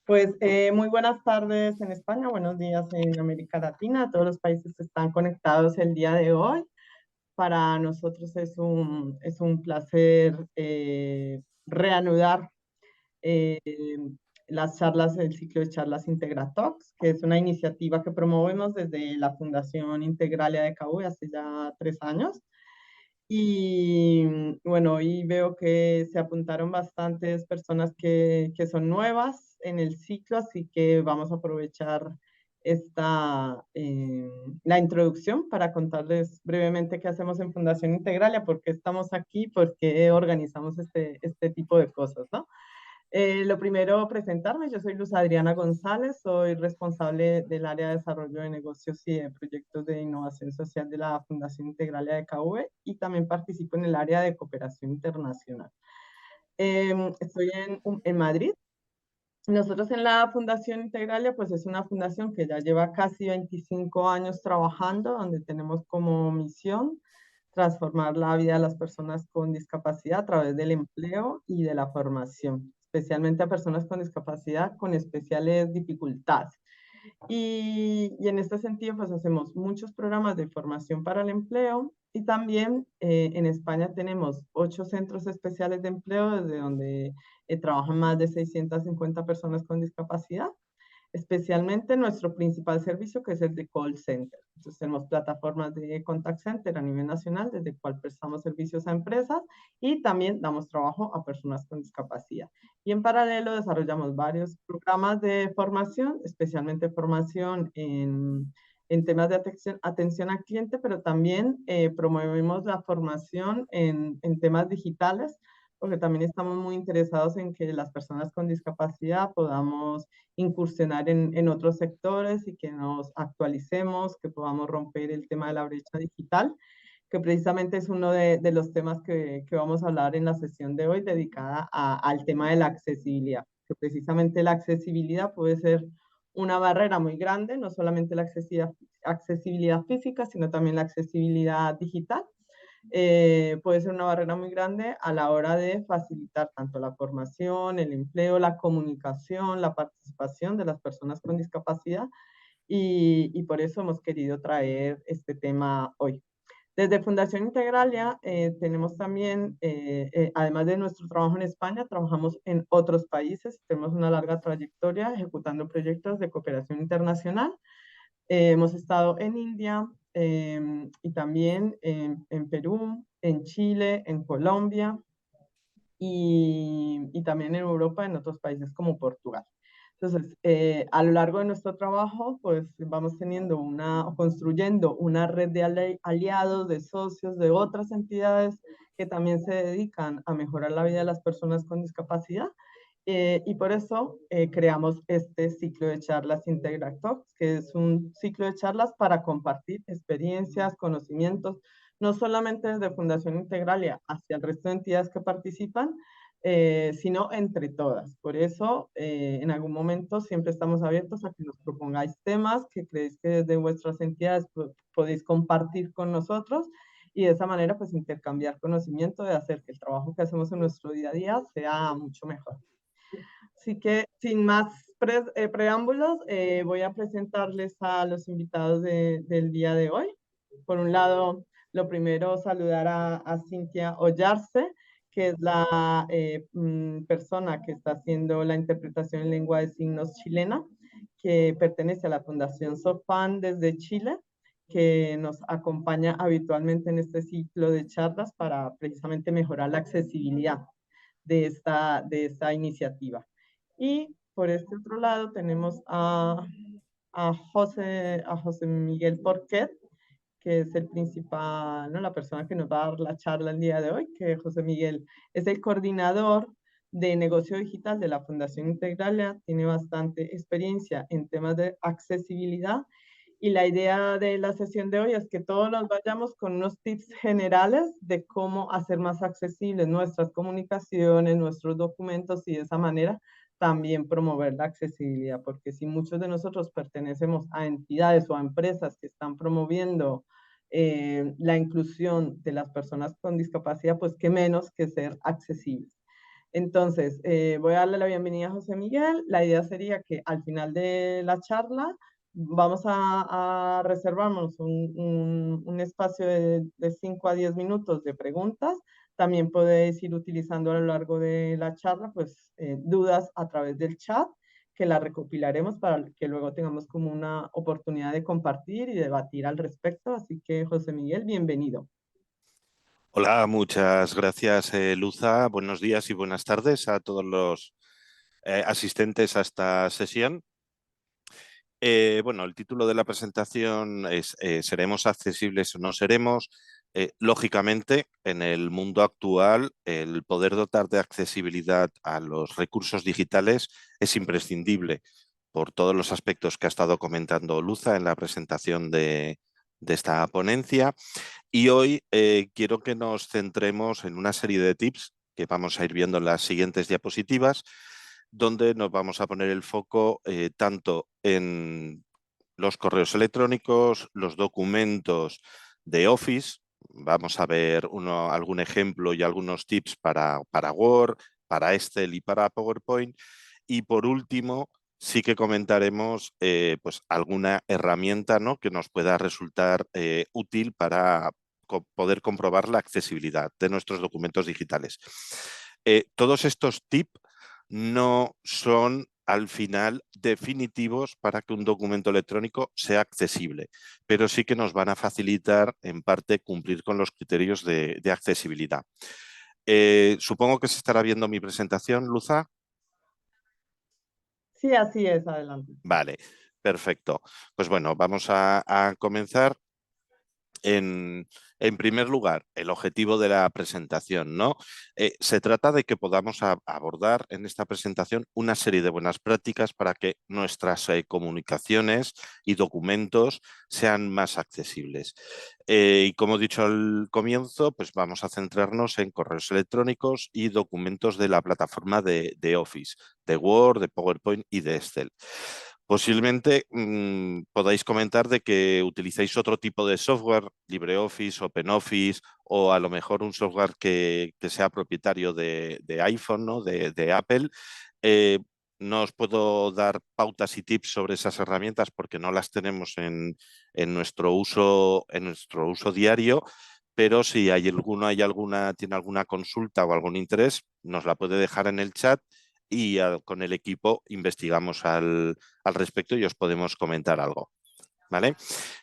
Pues muy buenas tardes en España, buenos días en América Latina, todos los países que están conectados el día de hoy. Para nosotros es un placer reanudar eh, las charlas, el ciclo de charlas Integratalks, que es una iniciativa que promovemos desde la Fundación Integralia de Cabo hace ya 3 años. Y bueno, hoy veo que se apuntaron bastantes personas que son nuevas en el ciclo, así que vamos a aprovechar la introducción para contarles brevemente qué hacemos en Fundación Integralia, por qué estamos aquí, por qué organizamos este tipo de cosas, ¿no? Lo primero, presentarme. Yo soy Luz Adriana González, soy responsable del área de desarrollo de negocios y de proyectos de innovación social de la Fundación Integralia de KV y también participo en el área de cooperación internacional. Estoy en Madrid. Nosotros en la Fundación Integralia, pues es una fundación que ya lleva casi 25 años trabajando, donde tenemos como misión transformar la vida de las personas con discapacidad a través del empleo y de la formación, especialmente a personas con discapacidad con especiales dificultades. Y en este sentido, pues hacemos muchos programas de formación para el empleo y también en España tenemos 8 centros especiales de empleo desde donde trabajan más de 650 personas con discapacidad, especialmente nuestro principal servicio que es el de call center. Entonces tenemos plataformas de contact center a nivel nacional desde el cual prestamos servicios a empresas y también damos trabajo a personas con discapacidad. Y en paralelo desarrollamos varios programas de formación, especialmente formación en temas de atención al cliente, pero también promovemos la formación en temas digitales, porque también estamos muy interesados en que las personas con discapacidad podamos incursionar en otros sectores y que nos actualicemos, que podamos romper el tema de la brecha digital, que precisamente es uno de los temas que vamos a hablar en la sesión de hoy dedicada al tema de la accesibilidad, que precisamente la accesibilidad puede ser una barrera muy grande, no solamente la accesibilidad física, sino también la accesibilidad digital. Puede ser una barrera muy grande a la hora de facilitar tanto la formación, el empleo, la comunicación, la participación de las personas con discapacidad y por eso hemos querido traer este tema hoy. Desde Fundación Integralia tenemos también, además de nuestro trabajo en España, trabajamos en otros países, tenemos una larga trayectoria ejecutando proyectos de cooperación internacional. Hemos estado en India y también en Perú, en Chile, en Colombia y también en Europa, en otros países como Portugal. Entonces, a lo largo de nuestro trabajo, pues vamos teniendo construyendo una red de aliados, de socios, de otras entidades que también se dedican a mejorar la vida de las personas con discapacidad. Y por eso creamos este ciclo de charlas Integra Talks, que es un ciclo de charlas para compartir experiencias, conocimientos, no solamente desde Fundación Integralia hacia el resto de entidades que participan, sino entre todas. Por eso, en algún momento siempre estamos abiertos a que nos propongáis temas que creéis que desde vuestras entidades podéis compartir con nosotros y de esa manera pues intercambiar conocimiento de hacer que el trabajo que hacemos en nuestro día a día sea mucho mejor. Así que sin más preámbulos, voy a presentarles a los invitados del día de hoy. Por un lado, lo primero, saludar a Cintia Ollarse, que es la persona que está haciendo la interpretación en lengua de signos chilena, que pertenece a la Fundación SOFAN desde Chile, que nos acompaña habitualmente en este ciclo de charlas para precisamente mejorar la accesibilidad de esta iniciativa. Y por este otro lado tenemos a José Miguel Porquet, que es el principal, ¿no? La persona que nos va a dar la charla el día de hoy, que José Miguel es el coordinador de negocio digital de la Fundación Integralia, tiene bastante experiencia en temas de accesibilidad y la idea de la sesión de hoy es que todos nos vayamos con unos tips generales de cómo hacer más accesibles nuestras comunicaciones, nuestros documentos y de esa manera también promover la accesibilidad, porque si muchos de nosotros pertenecemos a entidades o a empresas que están promoviendo la inclusión de las personas con discapacidad, pues qué menos que ser accesibles. Entonces, voy a darle la bienvenida a José Miguel. La idea sería que al final de la charla vamos a reservarnos un espacio de 5 a 10 minutos de preguntas. También podéis ir utilizando a lo largo de la charla, pues, dudas a través del chat, que la recopilaremos para que luego tengamos como una oportunidad de compartir y debatir al respecto. Así que, José Miguel, bienvenido. Hola, muchas gracias, Luza. Buenos días y buenas tardes a todos los asistentes a esta sesión. Bueno, el título de la presentación es ¿seremos accesibles o no seremos? Lógicamente, en el mundo actual, el poder dotar de accesibilidad a los recursos digitales es imprescindible por todos los aspectos que ha estado comentando Luza en la presentación de esta ponencia. Y hoy quiero que nos centremos en una serie de tips que vamos a ir viendo en las siguientes diapositivas, donde nos vamos a poner el foco tanto en los correos electrónicos, los documentos de Office. Vamos a ver algún ejemplo y algunos tips para Word, para Excel y para PowerPoint. Y por último, sí que comentaremos pues alguna herramienta, ¿no?, que nos pueda resultar útil para poder comprobar la accesibilidad de nuestros documentos digitales. Todos estos tips no son al final definitivos para que un documento electrónico sea accesible, pero sí que nos van a facilitar en parte cumplir con los criterios de accesibilidad. Supongo que se estará viendo mi presentación, Luza. Sí, así es, adelante. Vale, perfecto. Pues bueno, vamos a comenzar. En primer lugar, el objetivo de la presentación, ¿no? Se trata de que podamos abordar en esta presentación una serie de buenas prácticas para que nuestras comunicaciones y documentos sean más accesibles. Y como he dicho al comienzo, pues vamos a centrarnos en correos electrónicos y documentos de la plataforma de Office, de Word, de PowerPoint y de Excel. Posiblemente podáis comentar de que utilicéis otro tipo de software, LibreOffice, OpenOffice, o a lo mejor un software que sea propietario de iPhone, ¿no?, de Apple. Eh, no os puedo dar pautas y tips sobre esas herramientas porque no las tenemos en nuestro uso diario, pero si tiene alguna consulta o algún interés, nos la puede dejar en el chat y con el equipo investigamos al respecto y os podemos comentar algo, ¿vale?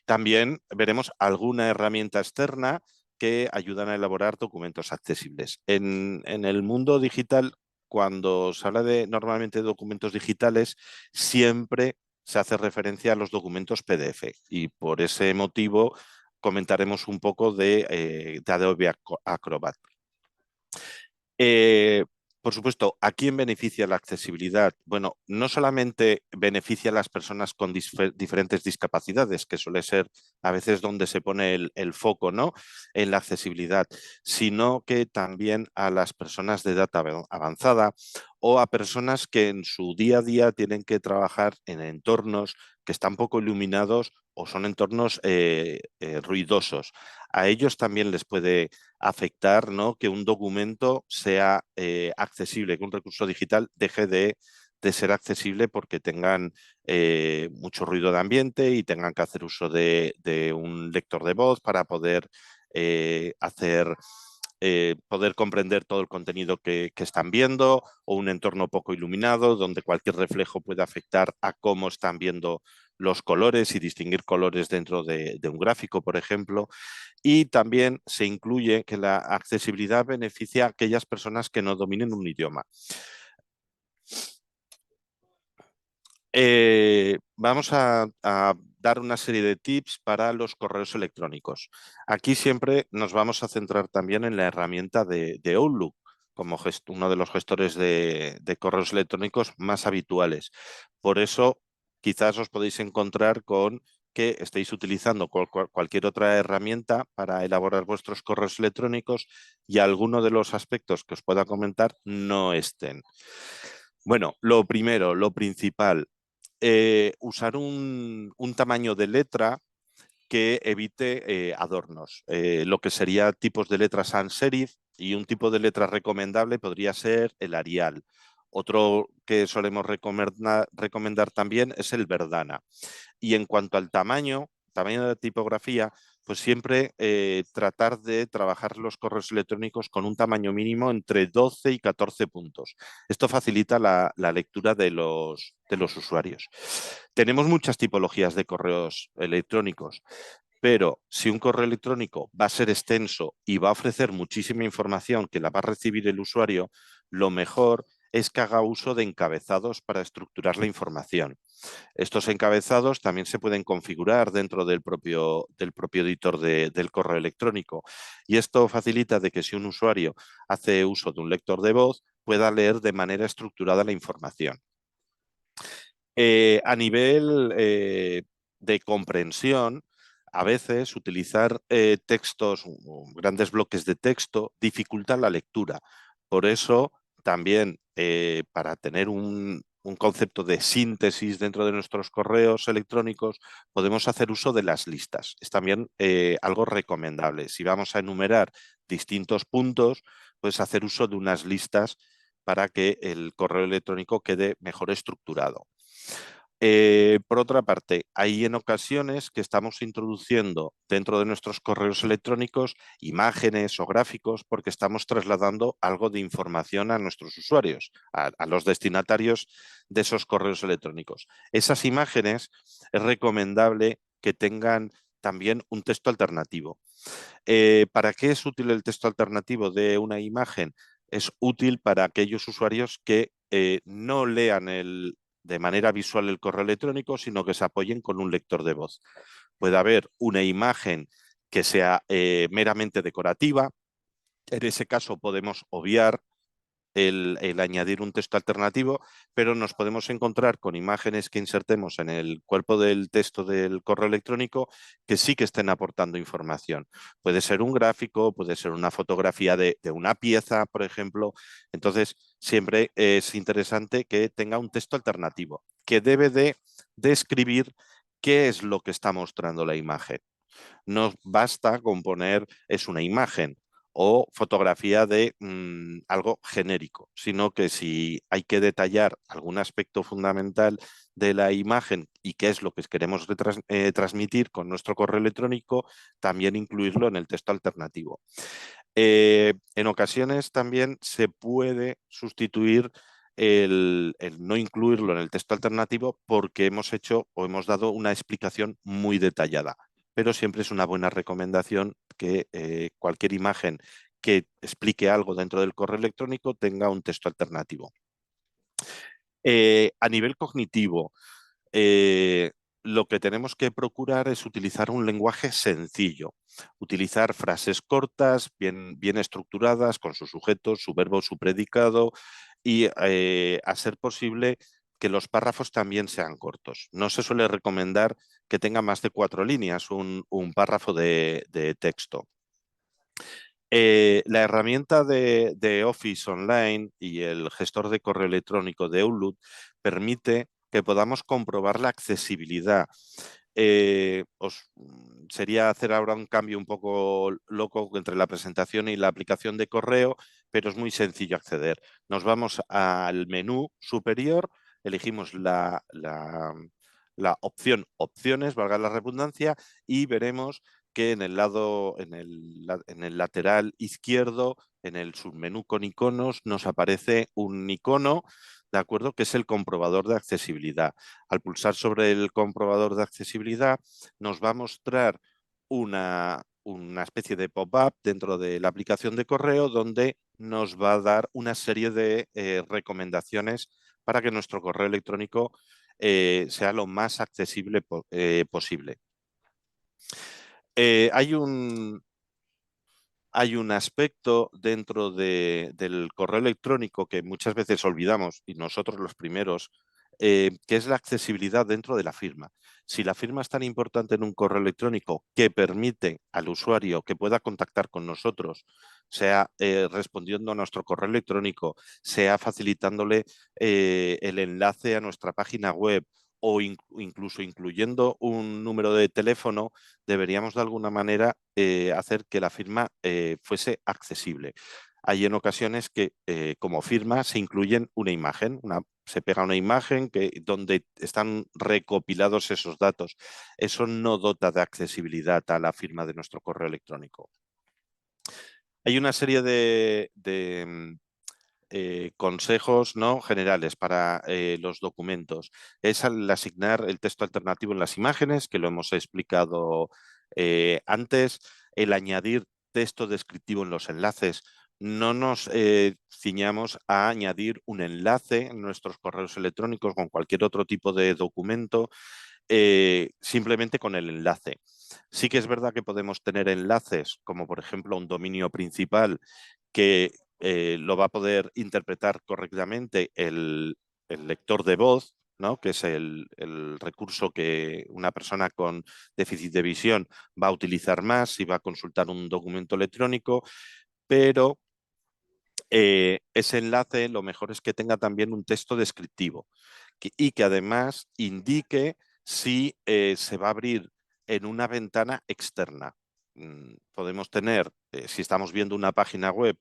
También veremos alguna herramienta externa que ayudan a elaborar documentos accesibles. En el mundo digital, cuando se habla normalmente de documentos digitales, siempre se hace referencia a los documentos PDF y por ese motivo comentaremos un poco de Adobe Acrobat. Eh, por supuesto, ¿a quién beneficia la accesibilidad? Bueno, no solamente beneficia a las personas con diferentes discapacidades, que suele ser a veces donde se pone el foco, ¿no?, en la accesibilidad, sino que también a las personas de edad avanzada o a personas que en su día a día tienen que trabajar en entornos que están poco iluminados o son entornos ruidosos. A ellos también les puede afectar, ¿no?, que un documento sea accesible, que un recurso digital deje de ser accesible porque tengan mucho ruido de ambiente y tengan que hacer uso de un lector de voz para poder poder comprender todo el contenido que están viendo, o un entorno poco iluminado donde cualquier reflejo puede afectar a cómo están viendo los colores y distinguir colores dentro de un gráfico, por ejemplo. Y también se incluye que la accesibilidad beneficia a aquellas personas que no dominen un idioma. Vamos a dar una serie de tips para los correos electrónicos. Aquí siempre nos vamos a centrar también en la herramienta de Outlook, como uno de los gestores de correos electrónicos más habituales. Por eso, quizás os podéis encontrar con que estéis utilizando cualquier otra herramienta para elaborar vuestros correos electrónicos y alguno de los aspectos que os pueda comentar no estén. Bueno, lo primero, lo principal, usar un tamaño de letra que evite adornos. Lo que sería tipos de letras sans serif Y un tipo de letra recomendable podría ser el Arial. Otro que solemos recomendar también es el Verdana. Y en cuanto al tamaño de la tipografía, pues siempre tratar de trabajar los correos electrónicos con un tamaño mínimo entre 12 y 14 puntos. Esto facilita la lectura de los usuarios. Tenemos muchas tipologías de correos electrónicos, pero si un correo electrónico va a ser extenso y va a ofrecer muchísima información que la va a recibir el usuario, lo mejor es que haga uso de encabezados para estructurar la información. Estos encabezados también se pueden configurar dentro del propio editor del correo electrónico, y esto facilita de que si un usuario hace uso de un lector de voz, pueda leer de manera estructurada la información. A nivel de comprensión, a veces utilizar textos, grandes bloques de texto, dificulta la lectura. Por eso, también para tener un concepto de síntesis dentro de nuestros correos electrónicos, podemos hacer uso de las listas. Es también algo recomendable. Si vamos a enumerar distintos puntos, pues hacer uso de unas listas para que el correo electrónico quede mejor estructurado. Por otra parte, hay en ocasiones que estamos introduciendo dentro de nuestros correos electrónicos imágenes o gráficos porque estamos trasladando algo de información a nuestros usuarios, a los destinatarios de esos correos electrónicos. Esas imágenes es recomendable que tengan también un texto alternativo. ¿Para qué es útil el texto alternativo de una imagen? Es útil para aquellos usuarios que no lean de manera visual el correo electrónico, sino que se apoyen con un lector de voz. Puede haber una imagen que sea meramente decorativa. En ese caso podemos obviar el añadir un texto alternativo, pero nos podemos encontrar con imágenes que insertemos en el cuerpo del texto del correo electrónico que sí que estén aportando información. Puede ser un gráfico, puede ser una fotografía de una pieza, por ejemplo. Entonces, siempre es interesante que tenga un texto alternativo, que debe de describir qué es lo que está mostrando la imagen. No basta con poner es una imagen o fotografía de algo genérico, sino que si hay que detallar algún aspecto fundamental de la imagen y qué es lo que queremos transmitir con nuestro correo electrónico, también incluirlo en el texto alternativo. En ocasiones también se puede sustituir el no incluirlo en el texto alternativo porque hemos hecho o hemos dado una explicación muy detallada, pero siempre es una buena recomendación que cualquier imagen que explique algo dentro del correo electrónico tenga un texto alternativo. A nivel cognitivo, eh, lo que tenemos que procurar es utilizar un lenguaje sencillo, utilizar frases cortas, bien estructuradas, con su sujeto, su verbo, su predicado, y a ser posible que los párrafos también sean cortos. No se suele recomendar que tenga más de 4 líneas un párrafo de texto. La herramienta de Office Online y el gestor de correo electrónico de Outlook permite que podamos comprobar la accesibilidad. Sería hacer ahora un cambio un poco loco entre la presentación y la aplicación de correo, pero es muy sencillo acceder. Nos vamos al menú superior, elegimos la opción opciones, valga la redundancia, y veremos que en el lateral izquierdo, en el submenú con iconos, nos aparece un icono, ¿de acuerdo?, que es el comprobador de accesibilidad. Al pulsar sobre el comprobador de accesibilidad, nos va a mostrar una especie de pop-up dentro de la aplicación de correo donde nos va a dar una serie de recomendaciones para que nuestro correo electrónico sea lo más accesible posible. Hay un aspecto dentro del correo electrónico que muchas veces olvidamos, y nosotros los primeros, que es la accesibilidad dentro de la firma. Si la firma es tan importante en un correo electrónico que permite al usuario que pueda contactar con nosotros, sea respondiendo a nuestro correo electrónico, sea facilitándole el enlace a nuestra página web o incluso incluyendo un número de teléfono, deberíamos de alguna manera hacer que la firma fuese accesible. hay en ocasiones que como firma se incluyen una imagen, se pega una imagen donde están recopilados esos datos. Eso no dota de accesibilidad a la firma de nuestro correo electrónico. Hay una serie de consejos, ¿no?, generales para los documentos. Es al asignar el texto alternativo en las imágenes, que lo hemos explicado antes, el añadir texto descriptivo en los enlaces. No nos ciñamos a añadir un enlace en nuestros correos electrónicos con cualquier otro tipo de documento, simplemente con el enlace. Sí que es verdad que podemos tener enlaces, como por ejemplo un dominio principal que lo va a poder interpretar correctamente el lector de voz, ¿no?, que es el recurso que una persona con déficit de visión va a utilizar más si va a consultar un documento electrónico, pero ese enlace lo mejor es que tenga también un texto descriptivo y que además indique si se va a abrir en una ventana externa. Podemos tener, si estamos viendo una página web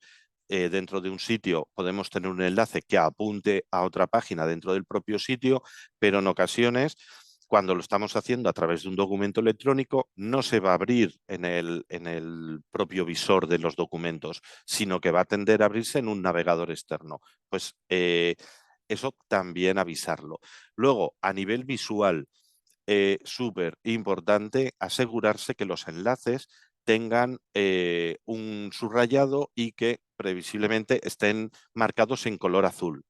dentro de un sitio, podemos tener un enlace que apunte a otra página dentro del propio sitio, pero en ocasiones, cuando lo estamos haciendo a través de un documento electrónico, no se va a abrir en el propio visor de los documentos, sino que va a tender a abrirse en un navegador externo. Pues eso también avisarlo. Luego, a nivel visual, súper importante asegurarse que los enlaces tengan un subrayado y que previsiblemente estén marcados en color azul.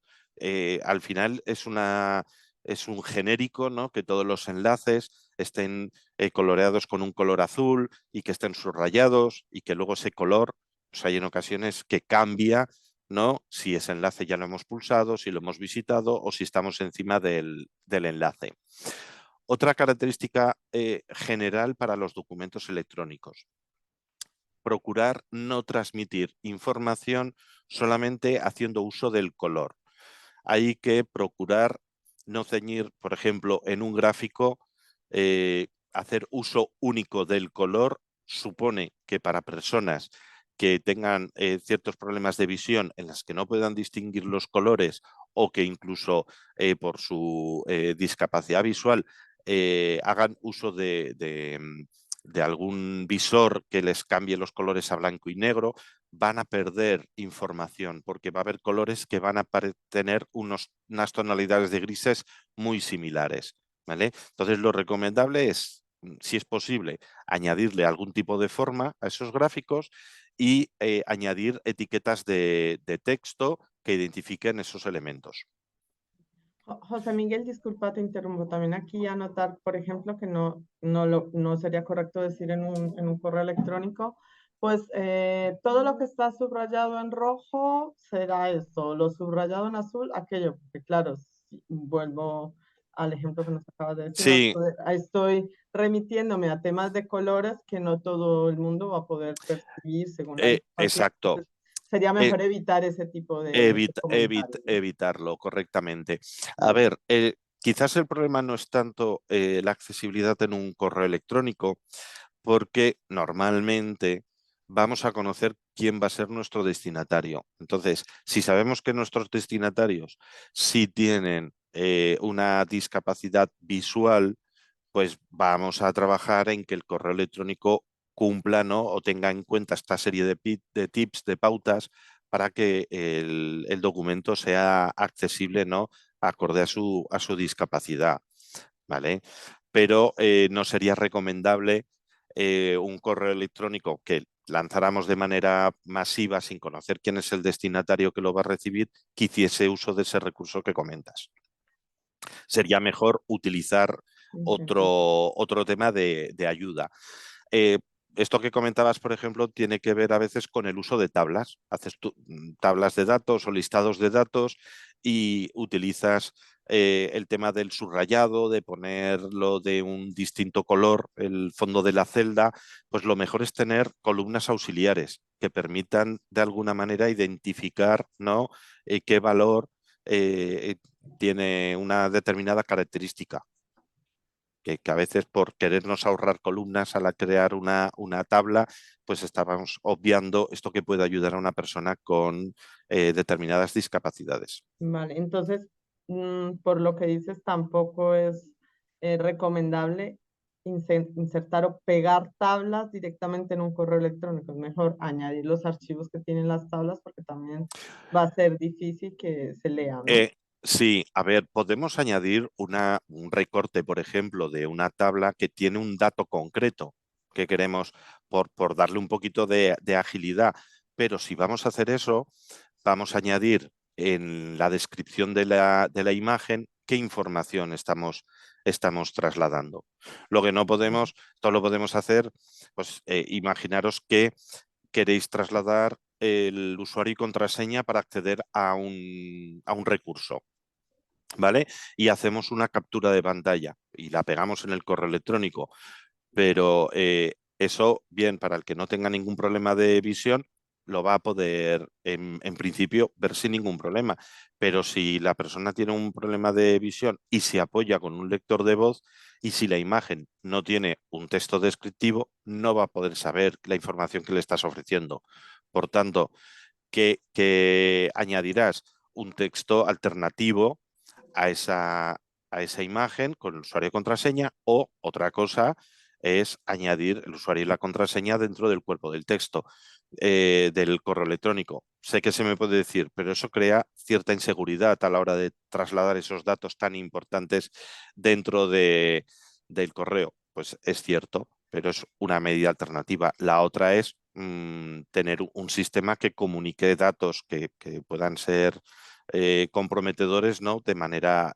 Al final es un genérico, ¿no?, que todos los enlaces estén coloreados con un color azul y que estén subrayados y que luego ese color, pues hay en ocasiones que cambia, ¿no?, si ese enlace ya lo hemos pulsado, si lo hemos visitado o si estamos encima del enlace. Otra característica general para los documentos electrónicos: procurar no transmitir información solamente haciendo uso del color. Hay que procurar no ceñir, por ejemplo, en un gráfico, hacer uso único del color supone que para personas que tengan ciertos problemas de visión en las que no puedan distinguir los colores o que incluso por su discapacidad visual hagan uso de algún visor que les cambie los colores a blanco y negro, van a perder información porque va a haber colores que van a tener unas tonalidades de grises muy similares, ¿vale? Entonces, lo recomendable es, si es posible, añadirle algún tipo de forma a esos gráficos y añadir etiquetas de texto que identifiquen esos elementos. José Miguel, disculpa, te interrumpo. También aquí anotar, por ejemplo, que no sería correcto decir en un correo electrónico, pues todo lo que está subrayado en rojo será esto, lo subrayado en azul, aquello, porque claro, si vuelvo al ejemplo que nos acabas de decir, Sí, ahí estoy remitiéndome a temas de colores que no todo el mundo va a poder percibir según la discapacidad. exacto. Entonces, sería Eh, mejor evitar ese tipo de comentarios, ¿no? evitarlo correctamente. A ver, quizás el problema no es tanto la accesibilidad en un correo electrónico, porque normalmente vamos a conocer quién va a ser nuestro destinatario. Entonces, si sabemos que nuestros destinatarios sí tienen una discapacidad visual, pues vamos a trabajar en que el correo electrónico cumpla, ¿no?, o tenga en cuenta esta serie de tips, de pautas, para que el documento sea accesible, ¿no?, acorde a su discapacidad, ¿vale? Pero no sería recomendable un correo electrónico que lanzáramos de manera masiva sin conocer quién es el destinatario que lo va a recibir, que hiciese uso de ese recurso que comentas. Sería mejor utilizar Entiendo. otro tema de ayuda. Eh, Esto que comentabas, por ejemplo, tiene que ver a veces con el uso de tablas. Haces tablas de datos o listados de datos y utilizas el tema del subrayado, de ponerlo de un distinto color, el fondo de la celda. Pues lo mejor es tener columnas auxiliares que permitan de alguna manera identificar, ¿no?, qué valor tiene una determinada característica. que a veces por querernos ahorrar columnas al crear una tabla, pues estábamos obviando esto que puede ayudar a una persona con determinadas discapacidades. Vale, entonces, por lo que dices, tampoco es recomendable insertar o pegar tablas directamente en un correo electrónico. Es mejor añadir los archivos que tienen las tablas porque también va a ser difícil que se lea, ¿no? Sí, a ver, podemos añadir un recorte, por ejemplo, de una tabla que tiene un dato concreto que queremos por darle un poquito de agilidad. Pero si vamos a hacer eso, vamos a añadir en la descripción de la imagen qué información estamos trasladando. Lo que no podemos, todo lo podemos hacer, pues imaginaros que queréis trasladar el usuario y contraseña para acceder a un recurso, ¿vale? Y hacemos una captura de pantalla y la pegamos en el correo electrónico. Pero eso, bien, para el que no tenga ningún problema de visión, lo va a poder, en principio, ver sin ningún problema. Pero si la persona tiene un problema de visión y se apoya con un lector de voz, y si la imagen no tiene un texto descriptivo, no va a poder saber la información que le estás ofreciendo. Por tanto, que añadirás un texto alternativo a esa imagen con el usuario y contraseña, o otra cosa es añadir el usuario y la contraseña dentro del cuerpo del texto del correo electrónico. Sé que se me puede decir, pero eso crea cierta inseguridad a la hora de trasladar esos datos tan importantes dentro del correo. Pues es cierto, pero es una medida alternativa. La otra es tener un sistema que comunique datos que puedan ser comprometedores, ¿no? De manera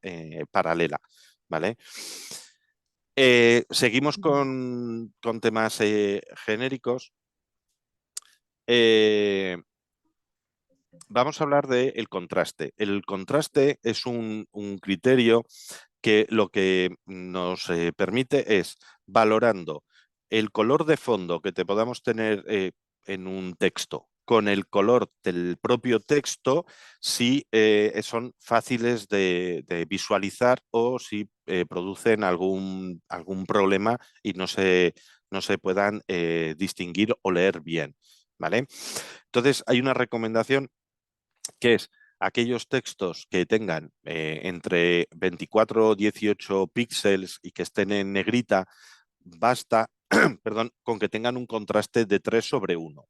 paralela, ¿vale? Seguimos con temas genéricos. Eh, Vamos a hablar del contraste. El contraste es un criterio que lo que nos permite es, valorando el color de fondo que te podamos tener en un texto con el color del propio texto, si son fáciles de visualizar o si producen algún problema y no se puedan distinguir o leer bien, ¿vale? Entonces, hay una recomendación que es aquellos textos que tengan entre 24 o 18 píxeles y que estén en negrita, basta, perdón, con que tengan un contraste de 3/1.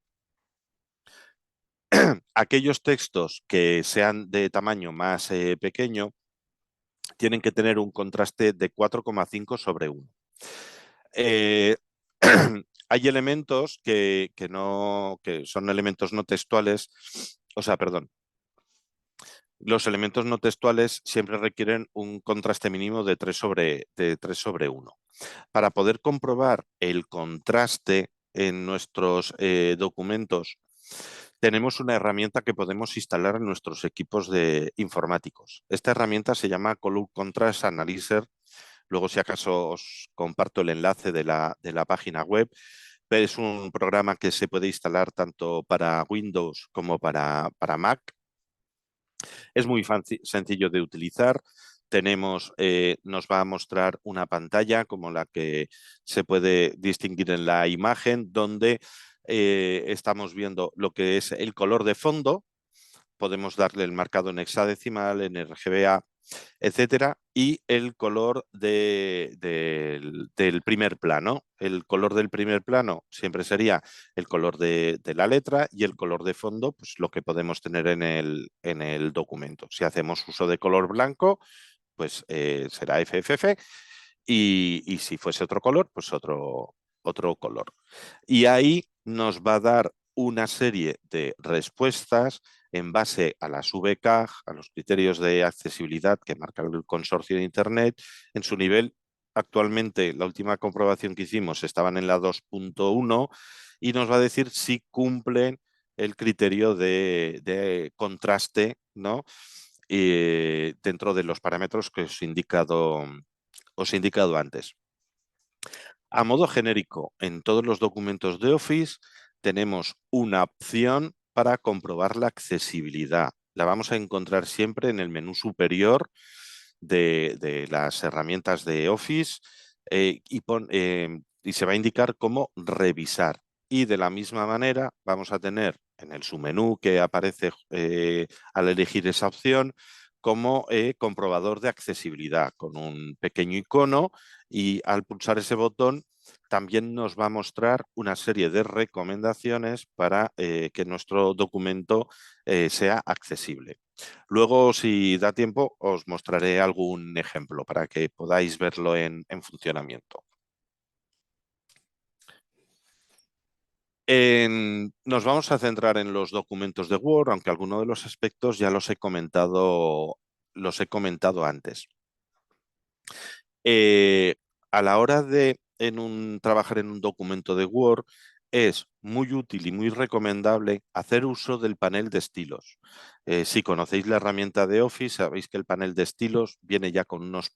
Aquellos textos que sean de tamaño más pequeño tienen que tener un contraste de 4,5/1. Eh, hay elementos que son elementos no textuales, o sea, perdón, los elementos no textuales siempre requieren un contraste mínimo de 3/1. Para poder comprobar el contraste en nuestros documentos, tenemos una herramienta que podemos instalar en nuestros equipos informáticos. Esta herramienta se llama Color Contrast Analyzer. Luego, si acaso, os comparto el enlace de la página web. Es un programa que se puede instalar tanto para Windows como para Mac. Es muy sencillo de utilizar. Nos va a mostrar una pantalla como la que se puede distinguir en la imagen, donde estamos viendo lo que es el color de fondo. Podemos darle el marcado en hexadecimal, en RGBA, etcétera, y el color del primer plano. El color del primer plano siempre sería el color de la letra, y el color de fondo, pues lo que podemos tener en el documento. Si hacemos uso de color blanco, pues será FFF, y si fuese otro color, pues otro color. Y ahí nos va a dar una serie de respuestas en base a las VCAG, a los criterios de accesibilidad que marca el Consorcio de Internet, en su nivel. Actualmente, la última comprobación que hicimos estaban en la 2.1 y nos va a decir si cumplen el criterio de contraste, ¿no? Dentro de los parámetros que os he indicado antes. A modo genérico, en todos los documentos de Office tenemos una opción para comprobar la accesibilidad. La vamos a encontrar siempre en el menú superior de las herramientas de Office. y se va a indicar cómo revisar. Y de la misma manera vamos a tener en el submenú que aparece al elegir esa opción como comprobador de accesibilidad con un pequeño icono, y al pulsar ese botón también nos va a mostrar una serie de recomendaciones para que nuestro documento sea accesible. Luego, si da tiempo, os mostraré algún ejemplo para que podáis verlo en funcionamiento. Nos vamos a centrar en los documentos de Word, aunque algunos de los aspectos ya los he comentado antes. A la hora de trabajar en un documento de Word, es muy útil y muy recomendable hacer uso del panel de estilos. Si conocéis la herramienta de Office, sabéis que el panel de estilos viene ya con unos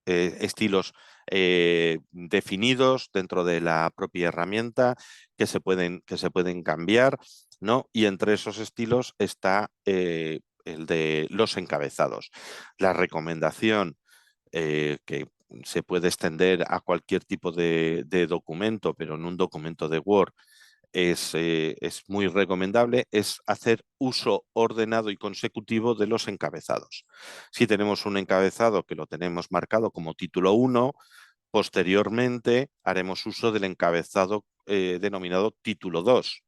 estilos definidos dentro de la propia herramienta que se pueden cambiar, ¿no? Y entre esos estilos está el de los encabezados. La recomendación que se puede extender a cualquier tipo de documento, pero en un documento de Word es muy recomendable, es hacer uso ordenado y consecutivo de los encabezados. Si tenemos un encabezado que lo tenemos marcado como título 1, posteriormente haremos uso del encabezado denominado título 2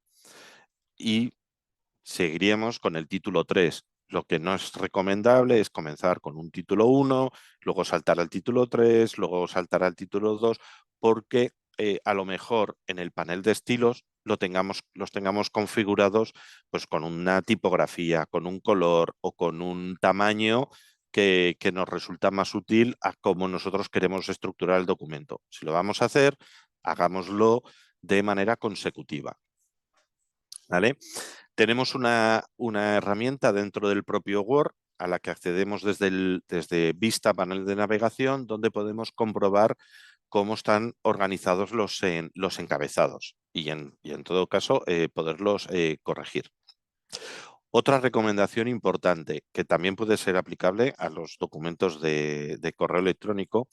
y seguiríamos con el título 3. Lo que no es recomendable es comenzar con un título 1, luego saltar al título 3, luego saltar al título 2, porque a lo mejor en el panel de estilos los tengamos configurados pues, con una tipografía, con un color o con un tamaño que nos resulta más útil a cómo nosotros queremos estructurar el documento. Si lo vamos a hacer, hagámoslo de manera consecutiva. ¿Vale? Tenemos una herramienta dentro del propio Word a la que accedemos desde Vista Panel de Navegación, donde podemos comprobar cómo están organizados los encabezados y en todo caso poderlos corregir. Otra recomendación importante que también puede ser aplicable a los documentos de correo electrónico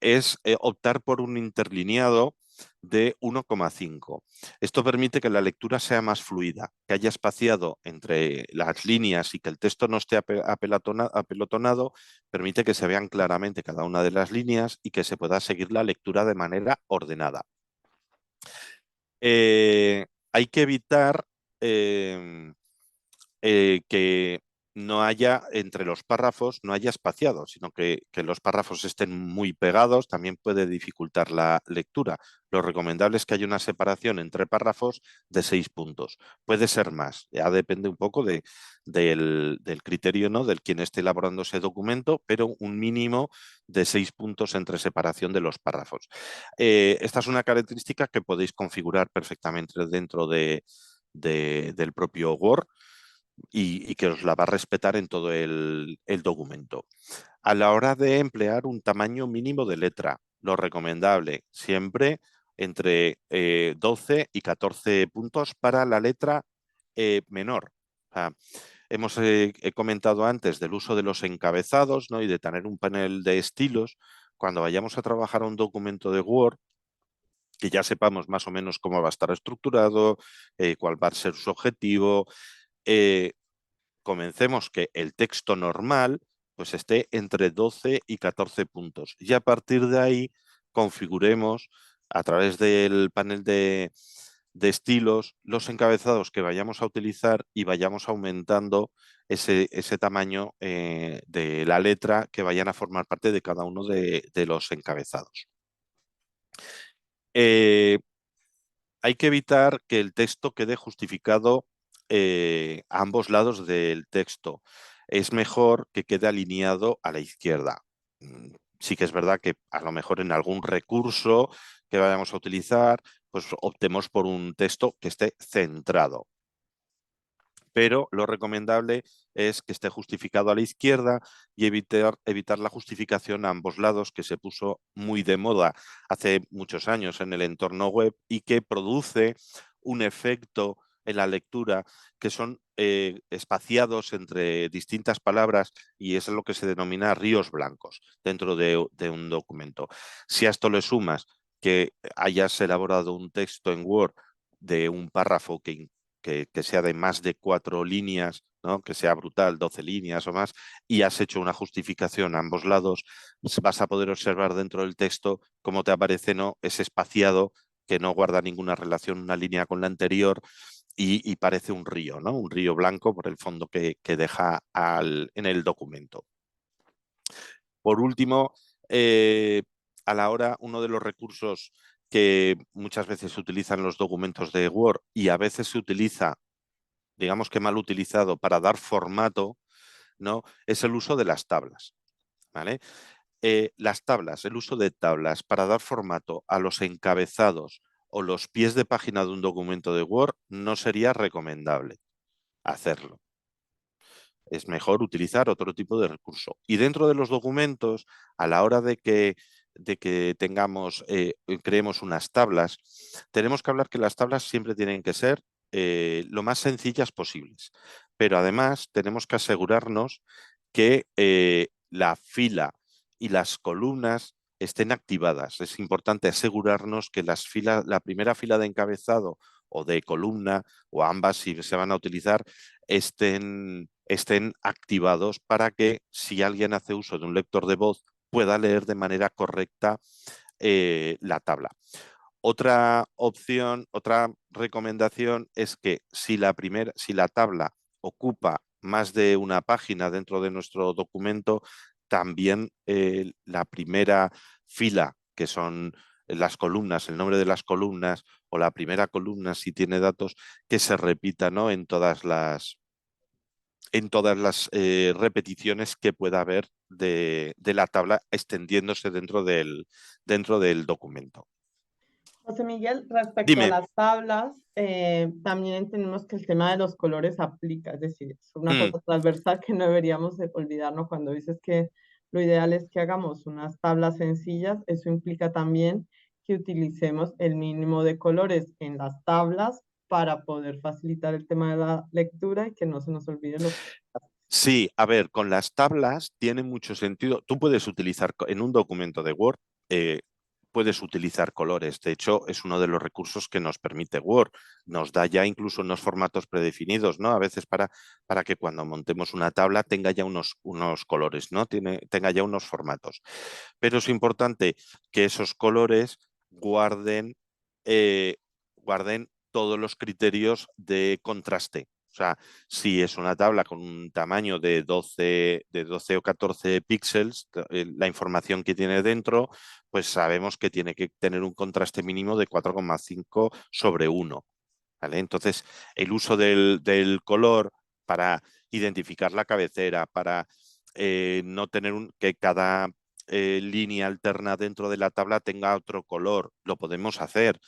es optar por un interlineado de 1,5. Esto permite que la lectura sea más fluida, que haya espaciado entre las líneas y que el texto no esté apelotonado, permite que se vean claramente cada una de las líneas y que se pueda seguir la lectura de manera ordenada. Hay que evitar que no haya entre los párrafos, no haya espaciados, sino que los párrafos estén muy pegados, también puede dificultar la lectura. Lo recomendable es que haya una separación entre párrafos de 6 puntos. Puede ser más, ya depende un poco del criterio, ¿no?, del quien esté elaborando ese documento, pero un mínimo de 6 puntos entre separación de los párrafos. Esta es una característica que podéis configurar perfectamente dentro del propio Word, y que os la va a respetar en todo el documento. A la hora de emplear un tamaño mínimo de letra, lo recomendable siempre entre 12 y 14 puntos para la letra menor. O sea, he comentado antes del uso de los encabezados, ¿no?, y de tener un panel de estilos. Cuando vayamos a trabajar un documento de Word, que ya sepamos más o menos cómo va a estar estructurado, cuál va a ser su objetivo, comencemos que el texto normal pues esté entre 12 y 14 puntos. Y a partir de ahí configuremos a través del panel de estilos los encabezados que vayamos a utilizar y vayamos aumentando ese tamaño de la letra que vayan a formar parte de cada uno de los encabezados. Hay que evitar que el texto quede justificado a ambos lados del texto. Es mejor que quede alineado a la izquierda. Sí que es verdad que a lo mejor en algún recurso que vayamos a utilizar, pues optemos por un texto que esté centrado. Pero lo recomendable es que esté justificado a la izquierda y evitar la justificación a ambos lados, que se puso muy de moda hace muchos años en el entorno web y que produce un efecto en la lectura que son espaciados entre distintas palabras y eso es lo que se denomina ríos blancos dentro de un documento. Si a esto le sumas que hayas elaborado un texto en Word de un párrafo que sea de más de 4 líneas, ¿no? Que sea brutal, 12 líneas o más, y has hecho una justificación a ambos lados, vas a poder observar dentro del texto cómo te aparece, ¿no?, ese espaciado que no guarda ninguna relación una línea con la anterior y parece un río, ¿no? Un río blanco por el fondo que deja en el documento. Por último, a la hora, uno de los recursos que muchas veces se utiliza en los documentos de Word y a veces se utiliza, digamos que mal utilizado, para dar formato, ¿no?, es el uso de las tablas, ¿vale? Las tablas, el uso de tablas para dar formato a los encabezados o los pies de página de un documento de Word no sería recomendable hacerlo. Es mejor utilizar otro tipo de recurso. Y dentro de los documentos, a la hora de que tengamos, creemos unas tablas, tenemos que hablar que las tablas siempre tienen que ser lo más sencillas posibles. Pero además tenemos que asegurarnos que la fila y las columnas estén activadas. Es importante asegurarnos que la primera fila de encabezado o de columna, o ambas si se van a utilizar, estén activados para que si alguien hace uso de un lector de voz pueda leer de manera correcta la tabla. Otra opción, otra recomendación es que si la tabla ocupa más de una página dentro de nuestro documento, también la primera fila, que son las columnas, el nombre de las columnas, o la primera columna, si tiene datos, que se repita, ¿no?, en todas las repeticiones que pueda haber de la tabla extendiéndose dentro del documento. José Miguel, respecto a Dime. las tablas, también entendemos que el tema de los colores aplica, es decir, es una Mm, cosa transversal que no deberíamos de olvidarnos cuando dices que lo ideal es que hagamos unas tablas sencillas, eso implica también que utilicemos el mínimo de colores en las tablas para poder facilitar el tema de la lectura y que no se nos olvide los... Sí, a ver, con las tablas tiene mucho sentido. Tú puedes utilizar en un documento de Word, eh, puedes utilizar colores. De hecho, es uno de los recursos que nos permite Word. Nos da ya incluso unos formatos predefinidos, ¿no? A veces para que cuando montemos una tabla tenga ya unos colores, ¿no? Tenga ya unos formatos. Pero es importante que esos colores guarden todos los criterios de contraste. O sea, si es una tabla con un tamaño de 12 o 14 píxeles, la información que tiene dentro, pues sabemos que tiene que tener un contraste mínimo de 4,5 sobre 1. ¿Vale? Entonces, el uso del color para identificar la cabecera, para no tener que cada línea alterna dentro de la tabla tenga otro color, lo podemos hacer,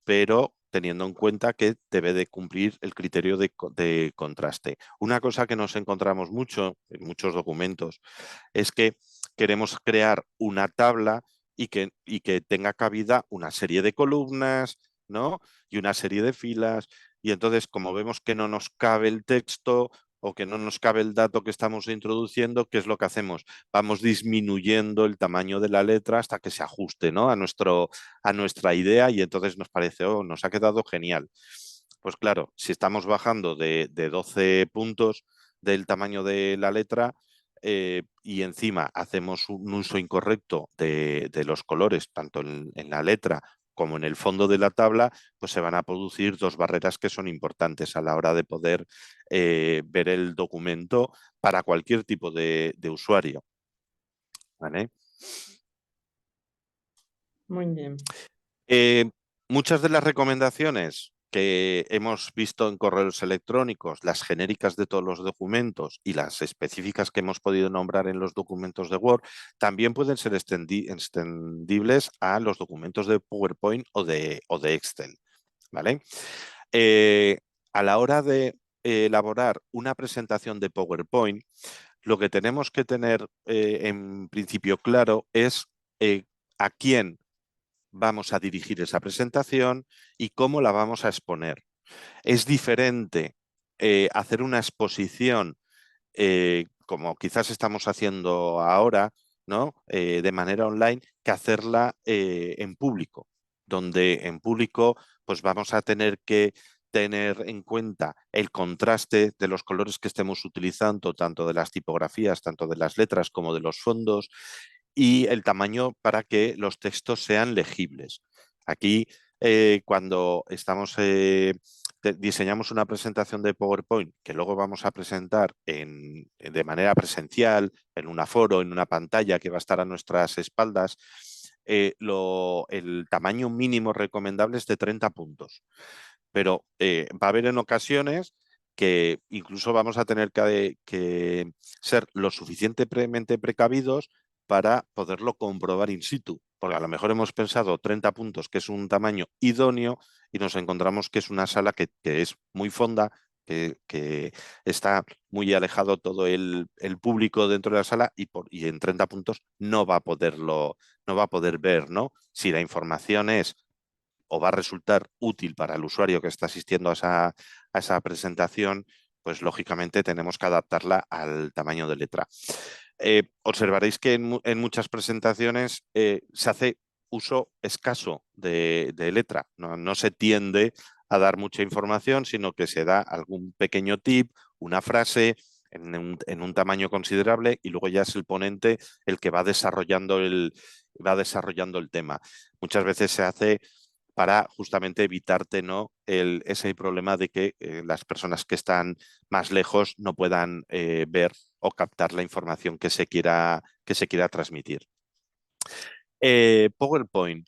pero teniendo en cuenta que debe de cumplir el criterio de contraste. Una cosa que nos encontramos mucho en muchos documentos es que queremos crear una tabla y que tenga cabida una serie de columnas, ¿no?, y una serie de filas, y entonces como vemos que no nos cabe el texto o que no nos cabe el dato que estamos introduciendo, ¿qué es lo que hacemos? Vamos disminuyendo el tamaño de la letra hasta que se ajuste, ¿no?, a nuestra idea, y entonces nos parece, oh, nos ha quedado genial. Pues claro, si estamos bajando de 12 puntos del tamaño de la letra, y encima hacemos un uso incorrecto de los colores, tanto en la letra como en el fondo de la tabla, pues se van a producir dos barreras que son importantes a la hora de poder ver el documento para cualquier tipo de usuario. ¿Vale? Muy bien. Eh, Muchas de las recomendaciones que hemos visto en correos electrónicos, las genéricas de todos los documentos y las específicas que hemos podido nombrar en los documentos de Word, también pueden ser extendibles a los documentos de PowerPoint o de Excel. ¿Vale? Eh, a la hora de elaborar una presentación de PowerPoint, lo que tenemos que tener en principio claro es a quién vamos a dirigir esa presentación y cómo la vamos a exponer. Es diferente hacer una exposición como quizás estamos haciendo ahora, ¿no? De manera online, que hacerla en público, donde en público pues vamos a tener que tener en cuenta el contraste de los colores que estemos utilizando, tanto de las tipografías, tanto de las letras como de los fondos, y el tamaño para que los textos sean legibles. Aquí, cuando estamos diseñamos una presentación de PowerPoint que luego vamos a presentar de manera presencial, en un aforo, en una pantalla que va a estar a nuestras espaldas, el tamaño mínimo recomendable es de 30 puntos. Pero va a haber en ocasiones que incluso vamos a tener que ser lo suficientemente precavidos para poderlo comprobar in situ, porque a lo mejor hemos pensado 30 puntos, que es un tamaño idóneo, y nos encontramos que es una sala que es muy fonda, que está muy alejado todo el público dentro de la sala y en 30 puntos no va a poder ver, ¿no? Si la información es o va a resultar útil para el usuario que está asistiendo a esa presentación, pues lógicamente tenemos que adaptarla al tamaño de letra. Observaréis que en muchas presentaciones se hace uso escaso de letra, no se tiende a dar mucha información, sino que se da algún pequeño tip, una frase en un tamaño considerable, y luego ya es el ponente el que va desarrollando el tema. Muchas veces se hace para justamente evitarte, ¿no? ese problema de que las personas que están más lejos no puedan ver o captar la información que se quiera transmitir. PowerPoint.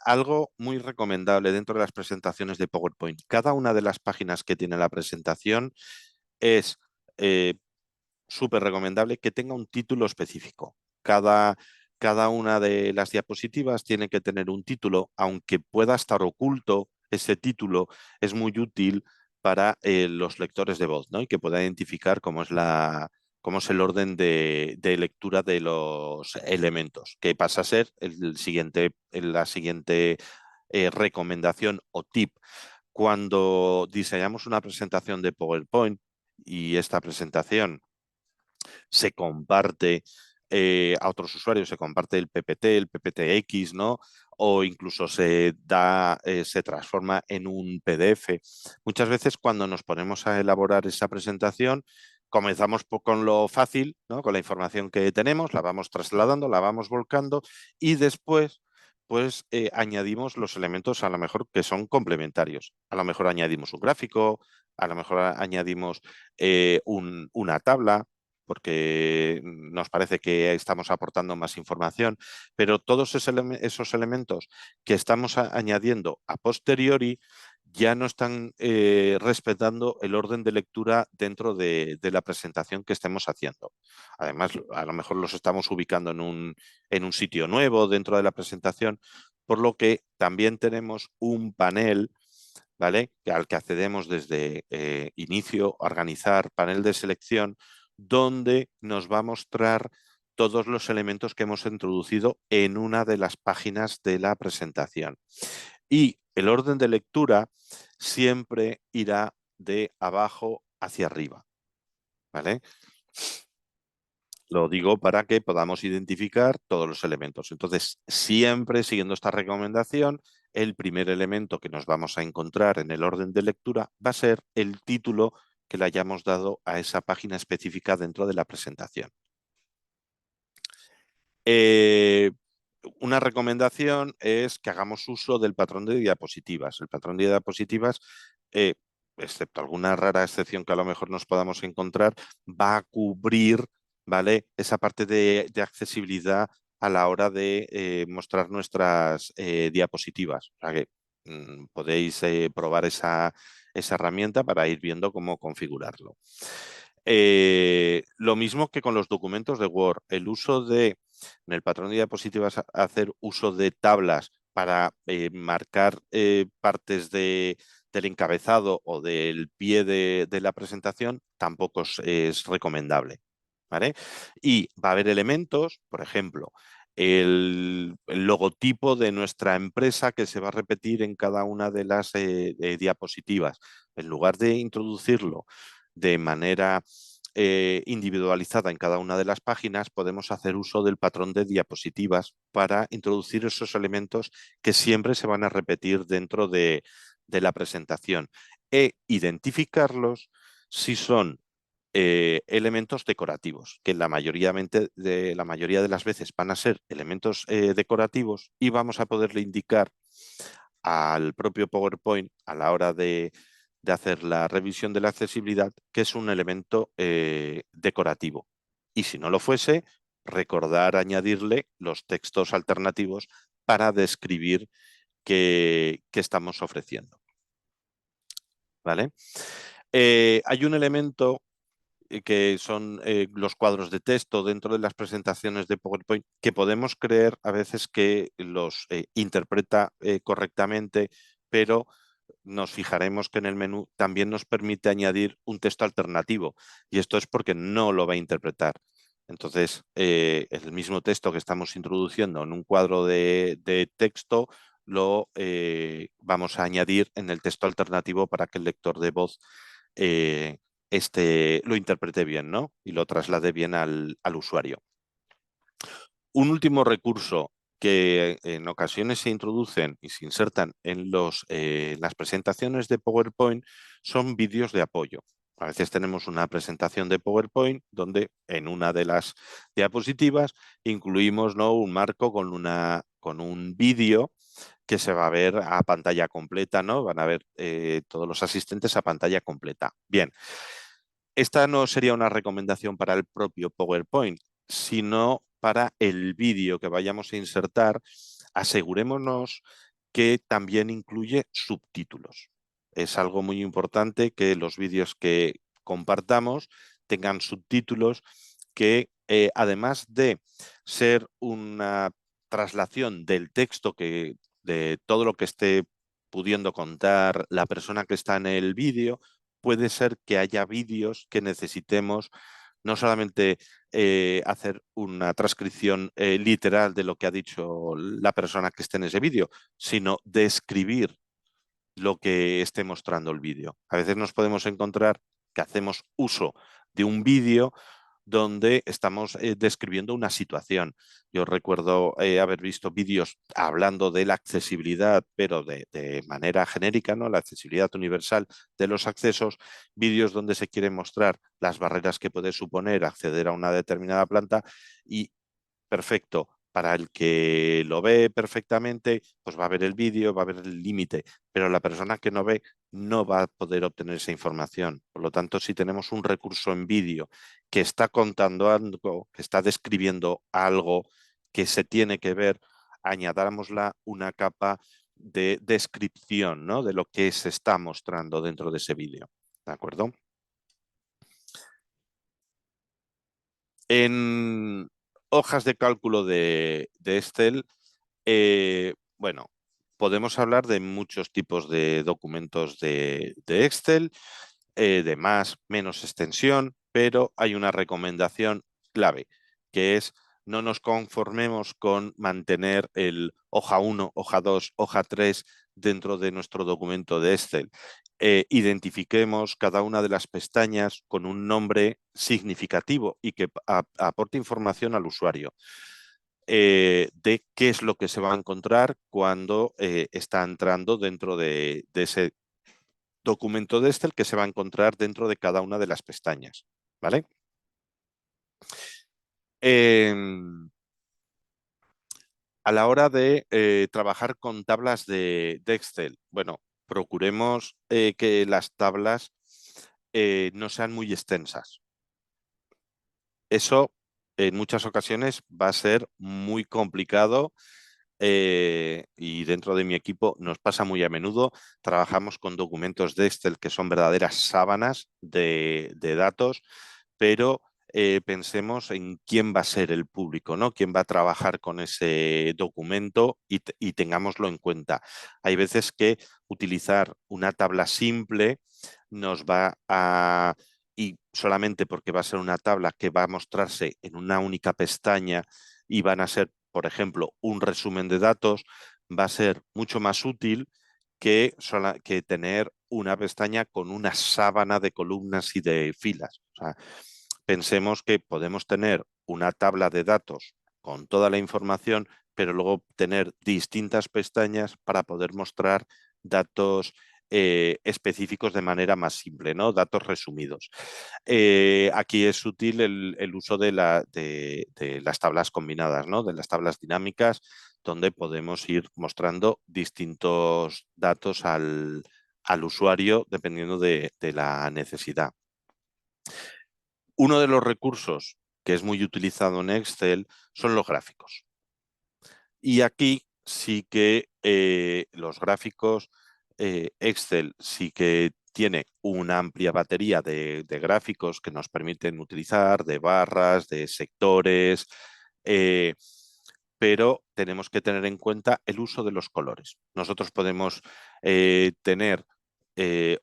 Algo muy recomendable dentro de las presentaciones de PowerPoint. Cada una de las páginas que tiene la presentación es súper recomendable que tenga un título específico. Cada una de las diapositivas tiene que tener un título, aunque pueda estar oculto, ese título es muy útil para los lectores de voz, ¿no? Y que pueda identificar cómo es el orden de lectura de los elementos, que pasa a ser la siguiente recomendación o tip. Cuando diseñamos una presentación de PowerPoint y esta presentación se comparte a otros usuarios, se comparte el PPT, el PPTX, ¿no? O incluso se transforma en un PDF. Muchas veces cuando nos ponemos a elaborar esa presentación, comenzamos con lo fácil, ¿no? Con la información que tenemos, la vamos trasladando, la vamos volcando, y después pues añadimos los elementos a lo mejor que son complementarios. A lo mejor añadimos un gráfico, a lo mejor añadimos una tabla, porque nos parece que estamos aportando más información, pero todos esos elementos que estamos añadiendo a posteriori ya no están respetando el orden de lectura dentro de la presentación que estemos haciendo. Además, a lo mejor los estamos ubicando en un sitio nuevo dentro de la presentación, por lo que también tenemos un panel, ¿vale? Al que accedemos desde inicio, organizar, panel de selección, donde nos va a mostrar todos los elementos que hemos introducido en una de las páginas de la presentación. Y el orden de lectura siempre irá de abajo hacia arriba, ¿vale? Lo digo para que podamos identificar todos los elementos. Entonces, siempre siguiendo esta recomendación, el primer elemento que nos vamos a encontrar en el orden de lectura va a ser el título que le hayamos dado a esa página específica dentro de la presentación. Una recomendación es que hagamos uso del patrón de diapositivas. El patrón de diapositivas, excepto alguna rara excepción que a lo mejor nos podamos encontrar, va a cubrir, ¿vale?, esa parte de accesibilidad a la hora de mostrar nuestras diapositivas. O sea que podéis probar esa herramienta para ir viendo cómo configurarlo. Lo mismo que con los documentos de Word, el uso de, en el patrón de diapositivas, hacer uso de tablas para marcar partes del encabezado o del pie de la presentación tampoco es recomendable, ¿vale? Y va a haber elementos, por ejemplo, el logotipo de nuestra empresa que se va a repetir en cada una de las diapositivas. En lugar de introducirlo de manera individualizada en cada una de las páginas, podemos hacer uso del patrón de diapositivas para introducir esos elementos que siempre se van a repetir dentro de la presentación e identificarlos si son elementos decorativos, que la mayoría de las veces van a ser elementos decorativos, y vamos a poderle indicar al propio PowerPoint a la hora de hacer la revisión de la accesibilidad que es un elemento decorativo. Y si no lo fuese, recordar añadirle los textos alternativos para describir qué estamos ofreciendo. ¿Vale? Hay un elemento que son los cuadros de texto dentro de las presentaciones de PowerPoint, que podemos creer a veces que los interpreta correctamente, pero nos fijaremos que en el menú también nos permite añadir un texto alternativo, y esto es porque no lo va a interpretar. Entonces, el mismo texto que estamos introduciendo en un cuadro de texto lo vamos a añadir en el texto alternativo para que el lector de voz lo interprete bien, ¿no? Y lo traslade bien al usuario. Un último recurso que en ocasiones se introducen y se insertan en las presentaciones de PowerPoint son vídeos de apoyo. A veces tenemos una presentación de PowerPoint donde en una de las diapositivas incluimos, ¿no?, un marco con un vídeo que se va a ver a pantalla completa, ¿no? Van a ver todos los asistentes a pantalla completa. Bien, esta no sería una recomendación para el propio PowerPoint, sino para el vídeo que vayamos a insertar. Asegurémonos que también incluye subtítulos. Es algo muy importante que los vídeos que compartamos tengan subtítulos que, además de ser una traslación del texto de todo lo que esté pudiendo contar la persona que está en el vídeo, puede ser que haya vídeos que necesitemos no solamente hacer una transcripción literal de lo que ha dicho la persona que esté en ese vídeo, sino describir lo que esté mostrando el vídeo. A veces nos podemos encontrar que hacemos uso de un vídeo donde estamos describiendo una situación. Yo recuerdo haber visto vídeos hablando de la accesibilidad, pero de manera genérica, ¿no?, la accesibilidad universal de los accesos, vídeos donde se quiere mostrar las barreras que puede suponer acceder a una determinada planta, y perfecto. Para el que lo ve perfectamente, pues va a ver el vídeo, va a ver el límite, pero la persona que no ve no va a poder obtener esa información. Por lo tanto, si tenemos un recurso en vídeo que está contando algo, que está describiendo algo que se tiene que ver, añadámosla una capa de descripción, ¿no?, de lo que se está mostrando dentro de ese vídeo. ¿De acuerdo? En hojas de cálculo de Excel, bueno, podemos hablar de muchos tipos de documentos de Excel, de más, menos extensión, pero hay una recomendación clave, que es: no nos conformemos con mantener el hoja 1, hoja 2, hoja 3 dentro de nuestro documento de Excel. Identifiquemos cada una de las pestañas con un nombre significativo y que aporte información al usuario de qué es lo que se va a encontrar cuando está entrando dentro de ese documento de Excel, que se va a encontrar dentro de cada una de las pestañas. ¿Vale? A la hora de trabajar con tablas de Excel, bueno, procuremos que las tablas no sean muy extensas. Eso en muchas ocasiones va a ser muy complicado y dentro de mi equipo nos pasa muy a menudo. Trabajamos con documentos de Excel que son verdaderas sábanas de datos, pero pensemos en quién va a ser el público, ¿no?, quién va a trabajar con ese documento, y tengámoslo en cuenta. Hay veces que utilizar una tabla simple nos va a... y solamente porque va a ser una tabla que va a mostrarse en una única pestaña y van a ser por ejemplo, un resumen de datos va a ser mucho más útil que tener una pestaña con una sábana de columnas y de filas. O sea, pensemos que podemos tener una tabla de datos con toda la información, pero luego tener distintas pestañas para poder mostrar datos específicos de manera más simple, ¿no? Datos resumidos. Aquí es útil el uso de las tablas combinadas, ¿no? De las tablas dinámicas, donde podemos ir mostrando distintos datos al usuario dependiendo de la necesidad. Uno de los recursos que es muy utilizado en Excel son los gráficos. Y aquí sí que los gráficos, Excel sí que tiene una amplia batería de gráficos que nos permiten utilizar, de barras, de sectores, eh, pero tenemos que tener en cuenta el uso de los colores. Nosotros podemos tener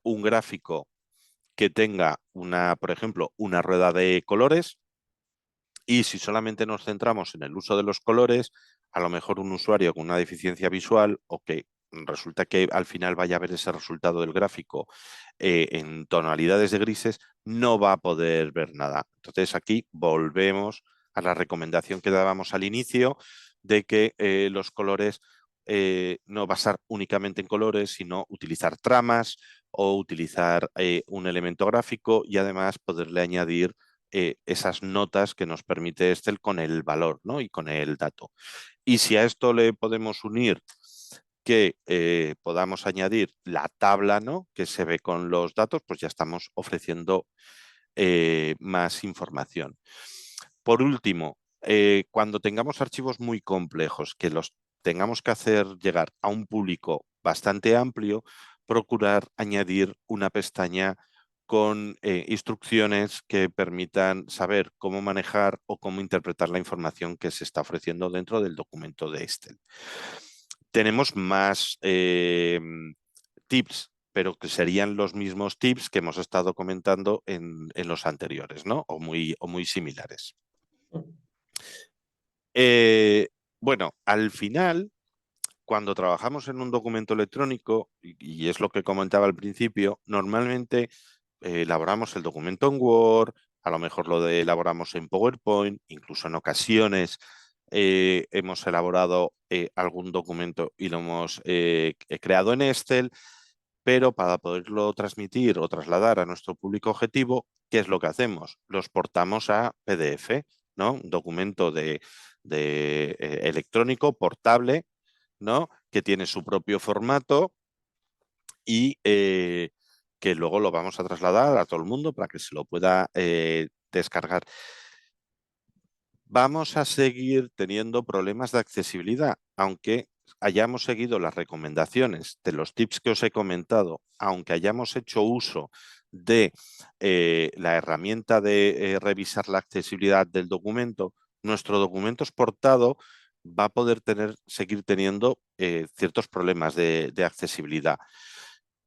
un gráfico que tenga por ejemplo, una rueda de colores, y si solamente nos centramos en el uso de los colores, a lo mejor un usuario con una deficiencia visual o que resulta que al final vaya a ver ese resultado del gráfico en tonalidades de grises, no va a poder ver nada. Entonces aquí volvemos a la recomendación que dábamos al inicio de que los colores no basar únicamente en colores, sino utilizar tramas o utilizar un elemento gráfico y además poderle añadir esas notas que nos permite Excel con el valor, ¿no? Y con el dato. Y si a esto le podemos unir que podamos añadir la tabla, ¿no? Que se ve con los datos, pues ya estamos ofreciendo más información. Por último, cuando tengamos archivos muy complejos que los tengamos que hacer llegar a un público bastante amplio, procurar añadir una pestaña con instrucciones que permitan saber cómo manejar o cómo interpretar la información que se está ofreciendo dentro del documento de Excel. Tenemos más tips, pero que serían los mismos tips que hemos estado comentando en los anteriores, ¿no? O muy similares. Bueno, al final, cuando trabajamos en un documento electrónico, y es lo que comentaba al principio, normalmente elaboramos el documento en Word, a lo mejor elaboramos en PowerPoint, incluso en ocasiones hemos elaborado algún documento y lo hemos creado en Excel, pero para poderlo transmitir o trasladar a nuestro público objetivo, ¿qué es lo que hacemos? Lo exportamos a PDF, ¿no? Un documento electrónico, portable, ¿no? Que tiene su propio formato y que luego lo vamos a trasladar a todo el mundo para que se lo pueda descargar. Vamos a seguir teniendo problemas de accesibilidad, aunque hayamos seguido las recomendaciones de los tips que os he comentado, aunque hayamos hecho uso de la herramienta de revisar la accesibilidad del documento, nuestro documento exportado va a poder seguir teniendo ciertos problemas de accesibilidad.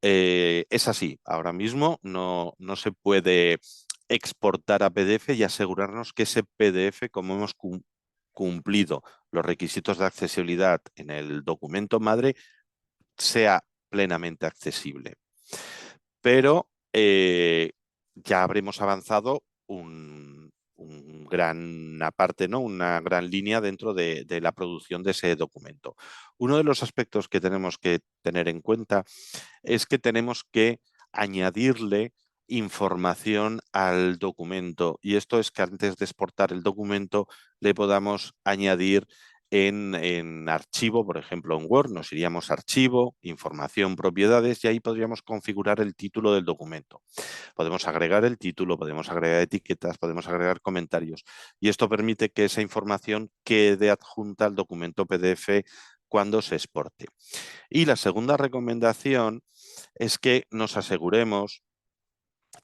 Es así, ahora mismo no se puede exportar a PDF y asegurarnos que ese PDF, como hemos cumplido los requisitos de accesibilidad en el documento madre, sea plenamente accesible. Pero ya habremos avanzado una parte, ¿no? Una gran línea dentro de la producción de ese documento. Uno de los aspectos que tenemos que tener en cuenta es que tenemos que añadirle información al documento, y esto es que antes de exportar el documento le podamos añadir en archivo, por ejemplo en Word, nos iríamos a archivo, información, propiedades, y ahí podríamos configurar el título del documento. Podemos agregar el título, podemos agregar etiquetas, podemos agregar comentarios, y esto permite que esa información quede adjunta al documento PDF cuando se exporte. Y la segunda recomendación es que nos aseguremos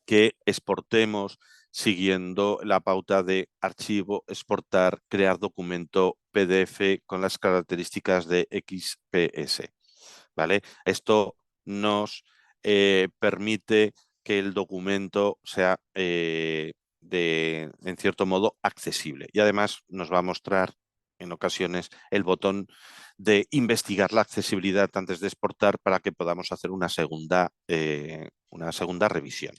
que exportemos siguiendo la pauta de archivo, exportar, crear documento PDF con las características de XPS, ¿vale? Esto nos permite que el documento sea en cierto modo accesible, y además nos va a mostrar en ocasiones el botón de investigar la accesibilidad antes de exportar para que podamos hacer una segunda revisión.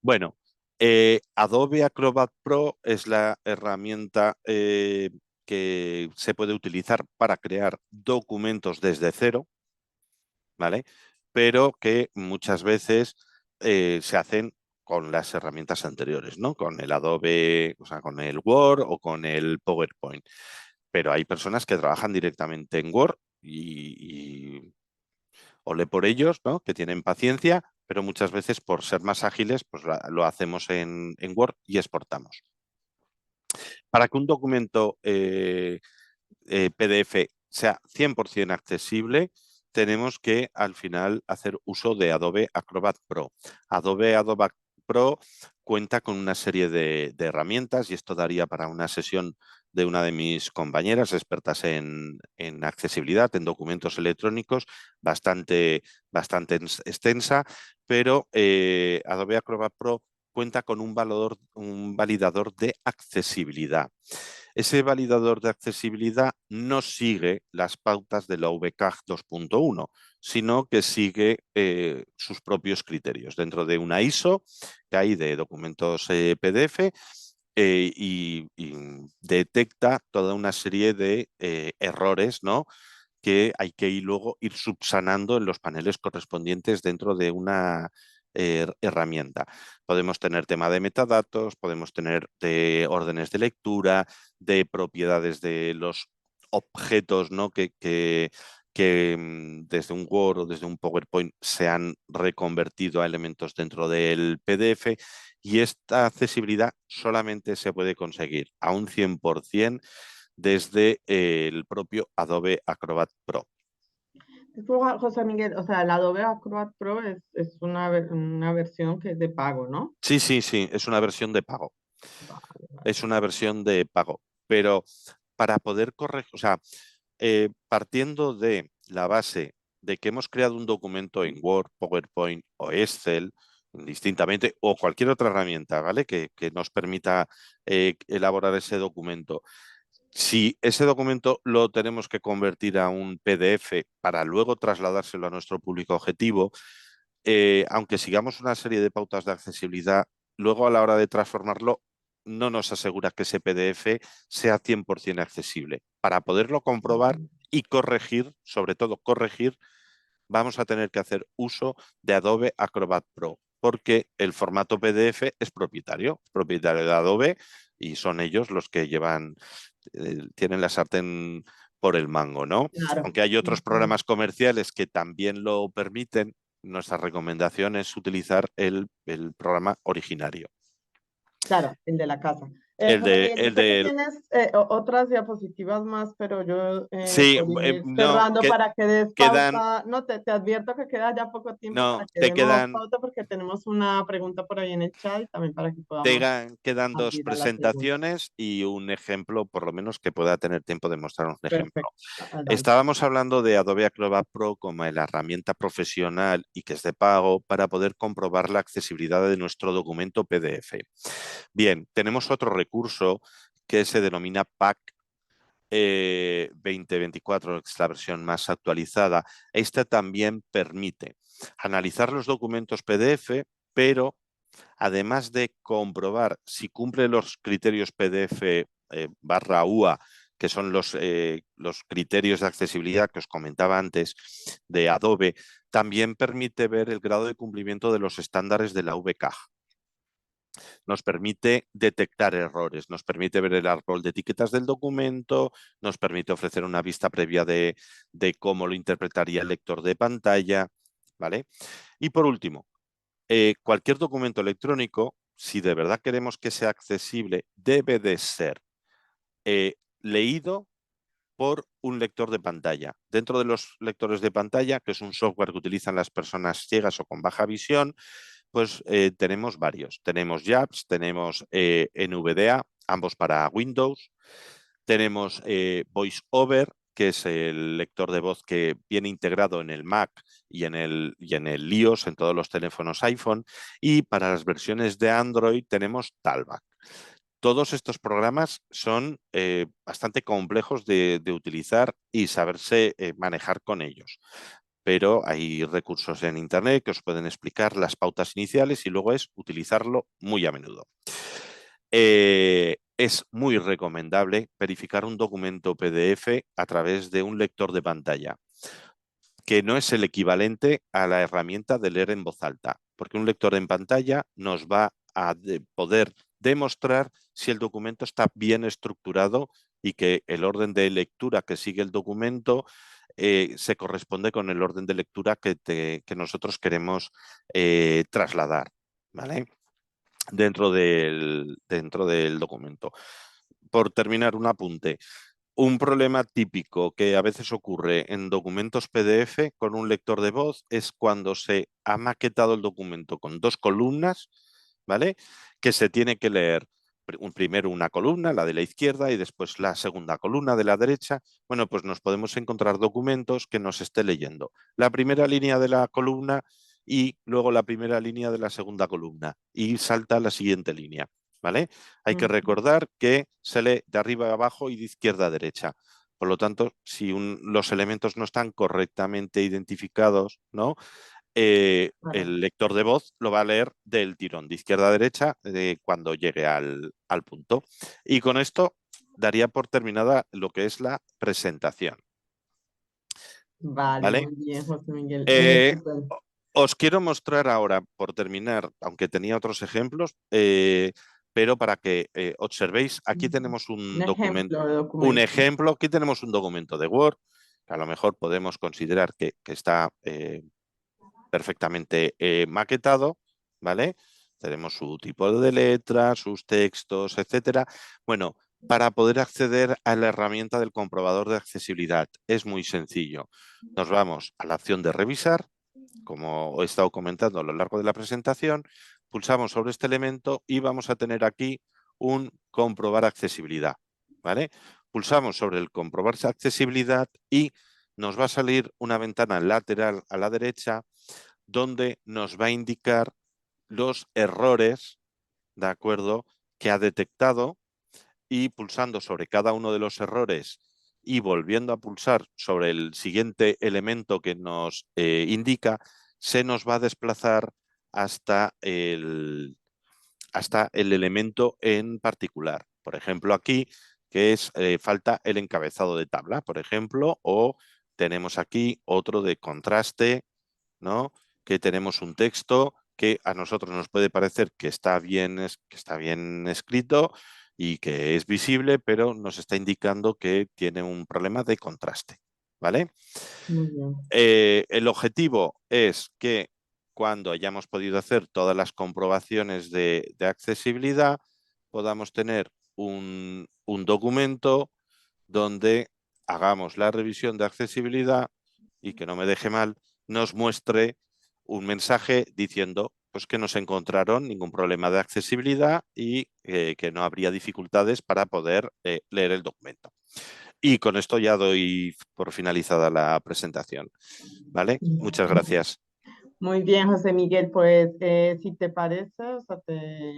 Bueno, Adobe Acrobat Pro es la herramienta que se puede utilizar para crear documentos desde cero, ¿vale? Pero que muchas veces se hacen con las herramientas anteriores, ¿no? Con el Adobe, o sea, con el Word o con el PowerPoint. Pero hay personas que trabajan directamente en Word y ole por ellos, ¿no? Que tienen paciencia, pero muchas veces por ser más ágiles, pues lo hacemos en Word y exportamos. Para que un documento PDF sea 100% accesible, tenemos que al final hacer uso de Adobe Acrobat Pro. Adobe Acrobat Pro cuenta con una serie de herramientas y esto daría para una sesión de una de mis compañeras expertas en accesibilidad, en documentos electrónicos, bastante extensa, pero Adobe Acrobat Pro cuenta con un validador de accesibilidad. Ese validador de accesibilidad no sigue las pautas de la WCAG 2.1, sino que sigue sus propios criterios dentro de una ISO que hay de documentos PDF y detecta toda una serie de errores, ¿no? Que hay que luego ir subsanando en los paneles correspondientes dentro de una herramienta. Podemos tener tema de metadatos, podemos tener de órdenes de lectura, de propiedades de los objetos, ¿no? que desde un Word o desde un PowerPoint se han reconvertido a elementos dentro del PDF y esta accesibilidad solamente se puede conseguir a un 100% desde el propio Adobe Acrobat Pro. José Miguel, o sea, el Adobe Acrobat Pro es una versión que es de pago, ¿no? Sí, sí, sí, es una versión de pago. Vale, vale. Es una versión de pago. Pero para poder corregir, o sea, partiendo de la base de que hemos creado un documento en Word, PowerPoint o Excel, indistintamente, o cualquier otra herramienta, ¿vale? Que nos permita elaborar ese documento. Si ese documento lo tenemos que convertir a un PDF para luego trasladárselo a nuestro público objetivo, aunque sigamos una serie de pautas de accesibilidad, luego a la hora de transformarlo no nos asegura que ese PDF sea 100% accesible. Para poderlo comprobar y corregir, sobre todo corregir, vamos a tener que hacer uso de Adobe Acrobat Pro, porque el formato PDF es propietario de Adobe y son ellos los que tienen la sartén por el mango, ¿no? Claro. Aunque hay otros Ujú. programas comerciales que también lo permiten, nuestra recomendación es utilizar el programa originario. Claro, el de la casa. El José de, Miguel, yo el sé que de, tienes otras diapositivas más, pero yo sí, por ir no, cerrando para que des quedan, pauta, no, te advierto que queda ya poco tiempo para no, que demos pauta porque tenemos una pregunta por ahí en el chat y también para que podamos quedan dos abrir a las preguntas. presentaciones y un ejemplo, por lo menos que pueda tener tiempo de mostrar un ejemplo. Perfecto. Dale. Estábamos hablando de Adobe Acrobat Pro como la herramienta profesional y que es de pago para poder comprobar la accesibilidad de nuestro documento PDF. Bien, tenemos otro recurso que se denomina PAC 2024, que es la versión más actualizada. Esta también permite analizar los documentos PDF, pero además de comprobar si cumple los criterios PDF barra UA, que son los criterios de accesibilidad que os comentaba antes de Adobe, también permite ver el grado de cumplimiento de los estándares de la WCAG. Nos permite detectar errores, nos permite ver el árbol de etiquetas del documento, nos permite ofrecer una vista previa de cómo lo interpretaría el lector de pantalla, ¿vale? Y por último, cualquier documento electrónico, si de verdad queremos que sea accesible, debe de ser leído por un lector de pantalla. Dentro de los lectores de pantalla, que es un software que utilizan las personas ciegas o con baja visión, pues tenemos varios. Tenemos JABS, tenemos NVDA, ambos para Windows. Tenemos VoiceOver, que es el lector de voz que viene integrado en el Mac y en el iOS, en todos los teléfonos iPhone. Y para las versiones de Android tenemos Talbot. Todos estos programas son bastante complejos de utilizar y saberse manejar con ellos, pero hay recursos en Internet que os pueden explicar las pautas iniciales y luego es utilizarlo muy a menudo. Es muy recomendable verificar un documento PDF a través de un lector de pantalla, que no es el equivalente a la herramienta de leer en voz alta, porque un lector en pantalla nos va a poder demostrar si el documento está bien estructurado y que el orden de lectura que sigue el documento se corresponde con el orden de lectura que nosotros queremos trasladar, ¿vale? Dentro del documento. Por terminar, un apunte. Un problema típico que a veces ocurre en documentos PDF con un lector de voz es cuando se ha maquetado el documento con dos columnas, ¿vale? Que se tiene que leer primero una columna, la de la izquierda, y después la segunda columna de la derecha. Bueno, pues nos podemos encontrar documentos que nos esté leyendo la primera línea de la columna y luego la primera línea de la segunda columna y salta a la siguiente línea, ¿vale? Hay que recordar que se lee de arriba a abajo y de izquierda a derecha. Por lo tanto, si los elementos no están correctamente identificados, ¿no? Claro. El lector de voz lo va a leer del tirón, de izquierda a derecha, cuando llegue al punto. Y con esto daría por terminada lo que es la presentación. Vale, ¿Vale? muy bien, José Miguel. Eh, Súper. Os quiero mostrar ahora, por terminar, aunque tenía otros ejemplos, pero para que observéis, aquí Ujú. tenemos Un un documento, ejemplo de un documento. ejemplo, aquí tenemos un documento de Word, que a lo mejor podemos considerar que está perfectamente maquetado, ¿vale? Tenemos su tipo de letra, sus textos, etcétera. Bueno, para poder acceder a la herramienta del comprobador de accesibilidad es muy sencillo. Nos vamos a la opción de revisar, como he estado comentando a lo largo de la presentación, pulsamos sobre este elemento y vamos a tener aquí un comprobar accesibilidad, ¿vale? Pulsamos sobre el comprobar accesibilidad y nos va a salir una ventana lateral a la derecha donde nos va a indicar los errores, ¿de acuerdo?, que ha detectado, y pulsando sobre cada uno de los errores y volviendo a pulsar sobre el siguiente elemento que nos indica, se nos va a desplazar hasta hasta el elemento en particular. Por ejemplo, aquí, que es falta el encabezado de tabla, por ejemplo, o tenemos aquí otro de contraste, ¿no? Que tenemos un texto que a nosotros nos puede parecer que está bien escrito y que es visible, pero nos está indicando que tiene un problema de contraste, ¿vale? Muy bien. El objetivo es que cuando hayamos podido hacer todas las comprobaciones de accesibilidad, podamos tener un documento donde hagamos la revisión de accesibilidad y, que no me deje mal, nos muestre un mensaje diciendo pues, que no se encontraron ningún problema de accesibilidad y que no habría dificultades para poder leer el documento. Y con esto ya doy por finalizada la presentación. ¿Vale? Muchas gracias. Muy bien, José Miguel, pues si te parece, o sea, te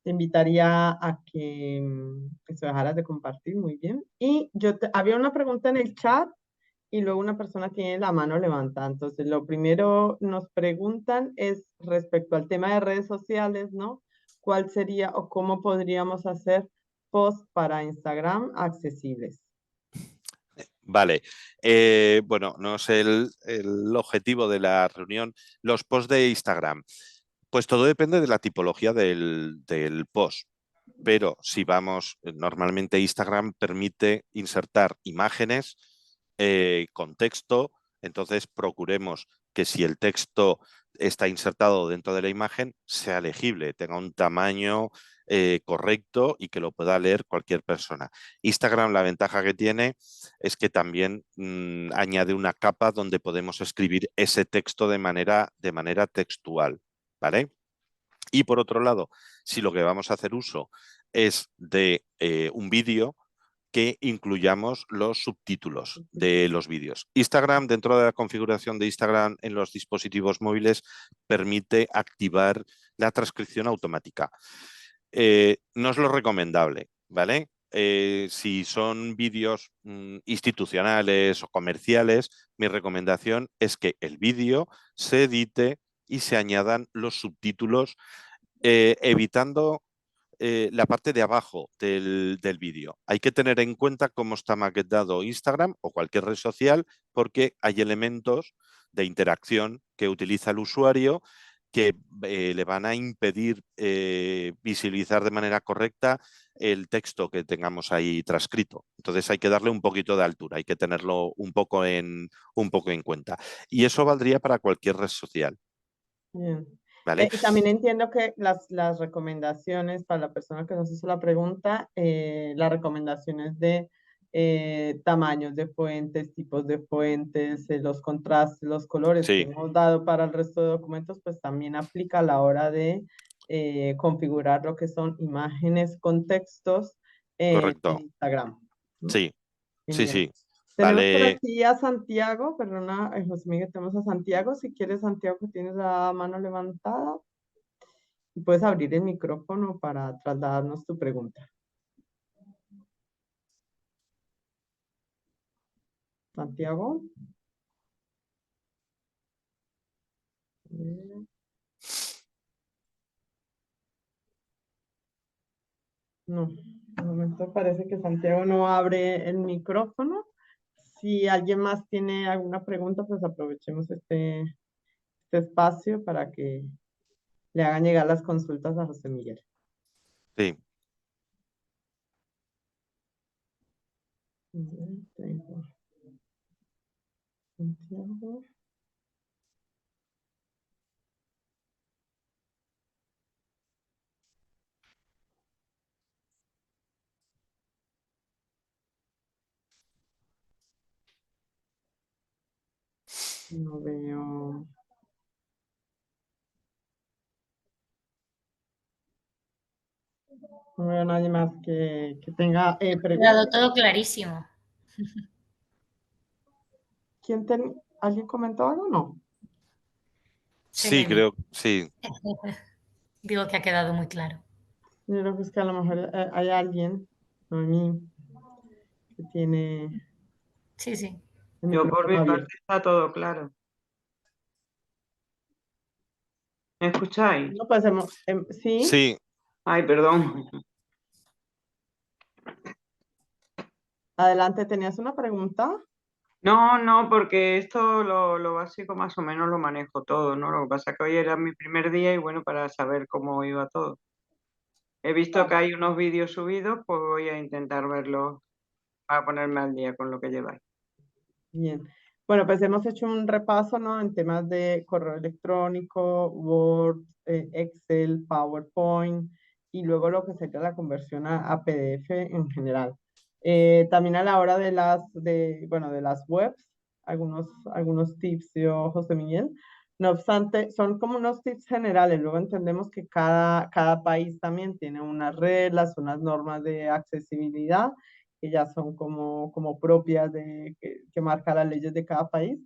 invitaría a que eso dejaras de compartir, muy bien. Y había una pregunta en el chat y luego una persona tiene la mano levantada. Entonces, lo primero nos preguntan es respecto al tema de redes sociales, ¿no? ¿Cuál sería o cómo podríamos hacer posts para Instagram accesibles? Vale. Bueno, no es el objetivo de la reunión. Los posts de Instagram. Pues todo depende de la tipología del post. Pero si vamos, normalmente Instagram permite insertar imágenes con texto, entonces procuremos que si el texto está insertado dentro de la imagen, sea legible, tenga un tamaño correcto y que lo pueda leer cualquier persona. Instagram, la ventaja que tiene es que también añade una capa donde podemos escribir ese texto de manera textual, ¿vale? Y por otro lado, si lo que vamos a hacer uso es de un vídeo, que incluyamos los subtítulos de los vídeos. Instagram, dentro de la configuración de Instagram en los dispositivos móviles, permite activar la transcripción automática. no es lo recomendable, ¿vale? Si son vídeos institucionales o comerciales, mi recomendación es que el vídeo se edite y se añadan los subtítulos, evitando la parte de abajo del vídeo. Hay que tener en cuenta cómo está maquetado Instagram o cualquier red social, porque hay elementos de interacción que utiliza el usuario que le van a impedir visibilizar de manera correcta el texto que tengamos ahí transcrito. Entonces hay que darle un poquito de altura, hay que tenerlo un poco en cuenta. Y eso valdría para cualquier red social, Bien. ¿vale? Y también entiendo que las recomendaciones para la persona que nos hizo la pregunta, las recomendaciones de tamaños de fuentes, tipos de fuentes, los contrastes, los colores que Sí, hemos dado para el resto de documentos, pues también aplica a la hora de configurar lo que son imágenes con textos en correcto. Instagram, ¿no? Sí, sí, Genial. sí. Tenemos por Vale. aquí a Santiago, perdona, José Miguel, tenemos a Santiago. Si quieres, Santiago, que tienes la mano levantada y puedes abrir el micrófono para trasladarnos tu pregunta. Santiago. No, de momento parece que Santiago no abre el micrófono. Si alguien más tiene alguna pregunta, pues aprovechemos este espacio para que le hagan llegar las consultas a José Miguel. Sí. Tengo Santiago. No veo. No veo a nadie más que tenga Ha quedado preguntas. todo clarísimo. ¿Alguien comentó algo? No. Sí, Selene, creo, sí. digo que ha quedado muy claro. Yo creo que es que a lo mejor hay alguien, Noemí, que tiene Sí, sí. el Yo por mi micrófono parte abierto. está todo claro. ¿Me escucháis? No, pues sí. Sí, Ay, perdón. Adelante, ¿tenías una pregunta? No, no, porque esto lo básico más o menos lo manejo todo, ¿no? Lo que pasa es que hoy era mi primer día y bueno, para saber cómo iba todo. He visto que hay unos vídeos subidos, pues voy a intentar verlos para ponerme al día con lo que lleváis. Bien. Bueno, pues hemos hecho un repaso, ¿no? En temas de correo electrónico, Word, Excel, PowerPoint y luego lo que sería la conversión a PDF en general. También a la hora bueno, de las webs, algunos tips dio José Miguel. No obstante, son como unos tips generales. Luego entendemos que cada país también tiene unas reglas, unas normas de accesibilidad que ya son como propias que marca las leyes de cada país,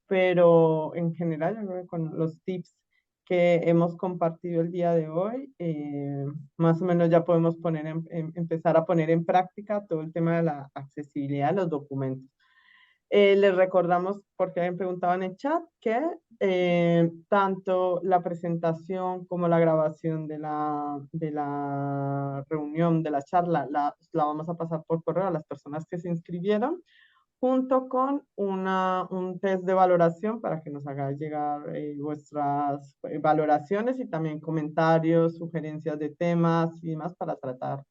pero en general, yo creo que con los tips que hemos compartido el día de hoy, más o menos ya podemos empezar a poner en práctica todo el tema de la accesibilidad de los documentos. Les recordamos, porque habían preguntado en el chat, que tanto la presentación como la grabación de la reunión, de la charla, la vamos a pasar por correo a las personas que se inscribieron, junto con un test de valoración para que nos hagáis llegar vuestras valoraciones y también comentarios, sugerencias de temas y demás para tratar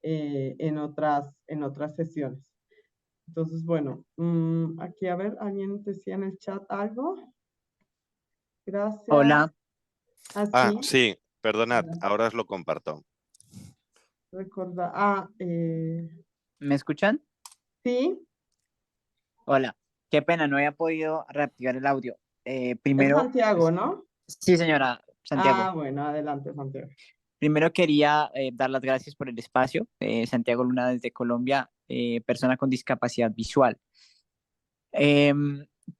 en otras sesiones. Entonces, bueno, aquí a ver, ¿alguien decía en el chat algo? Gracias. Hola, Así, sí, perdonad, ahora os lo comparto. recuerda. ¿me escuchan? Sí, Hola, qué pena, no había podido reactivar el audio. es Primero, Santiago, ¿no? sí, señora Santiago. Bueno, adelante, Santiago. Primero quería dar las gracias por el espacio. Santiago Luna desde Colombia, persona con discapacidad visual.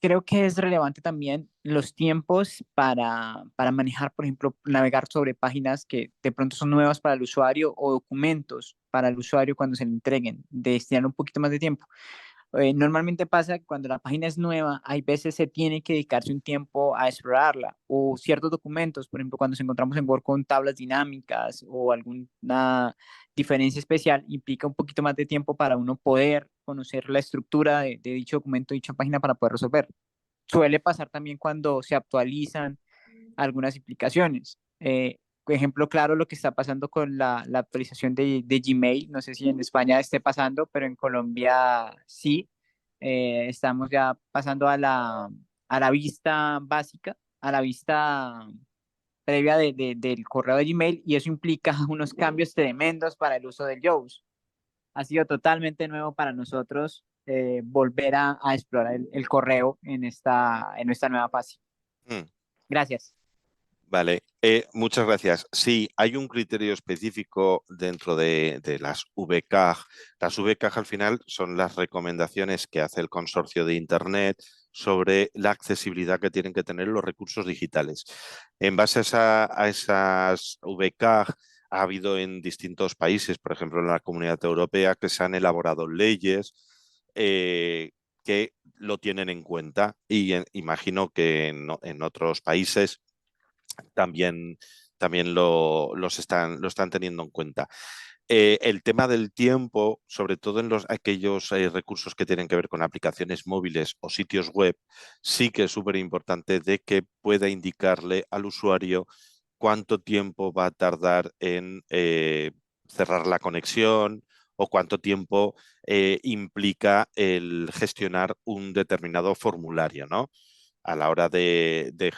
creo que es relevante también los tiempos para manejar, por ejemplo, navegar sobre páginas que de pronto son nuevas para el usuario o documentos para el usuario cuando se le entreguen, destinar un poquito más de tiempo. Normalmente pasa que cuando la página es nueva, hay veces se tiene que dedicarse un tiempo a explorarla o ciertos documentos, por ejemplo, cuando nos encontramos en Word con tablas dinámicas o alguna diferencia especial, implica un poquito más de tiempo para uno poder conocer la estructura de dicho documento, dicha página para poder resolver. Suele pasar también cuando se actualizan algunas implicaciones. Ejemplo claro, lo que está pasando con la actualización de Gmail. No sé si en España esté pasando, pero en Colombia sí. Estamos ya pasando a la vista básica, a la vista previa del correo de Gmail, y eso implica unos cambios tremendos para el uso del JAWS. Ha sido totalmente nuevo para nosotros volver a explorar el correo en esta nueva fase. Mm. Gracias. Vale, muchas gracias. Sí, hay un criterio específico dentro de las VCAG. Las VCAG al final son las recomendaciones que hace el consorcio de Internet sobre la accesibilidad que tienen que tener los recursos digitales. En base a esas VCAG ha habido en distintos países, por ejemplo en la Comunidad Europea, que se han elaborado leyes que lo tienen en cuenta y imagino que en otros países también lo están teniendo en cuenta. El tema del tiempo, sobre todo en aquellos recursos que tienen que ver con aplicaciones móviles o sitios web, sí que es súper importante de que pueda indicarle al usuario cuánto tiempo va a tardar en cerrar la conexión o cuánto tiempo implica el gestionar un determinado formulario, ¿no? A la hora de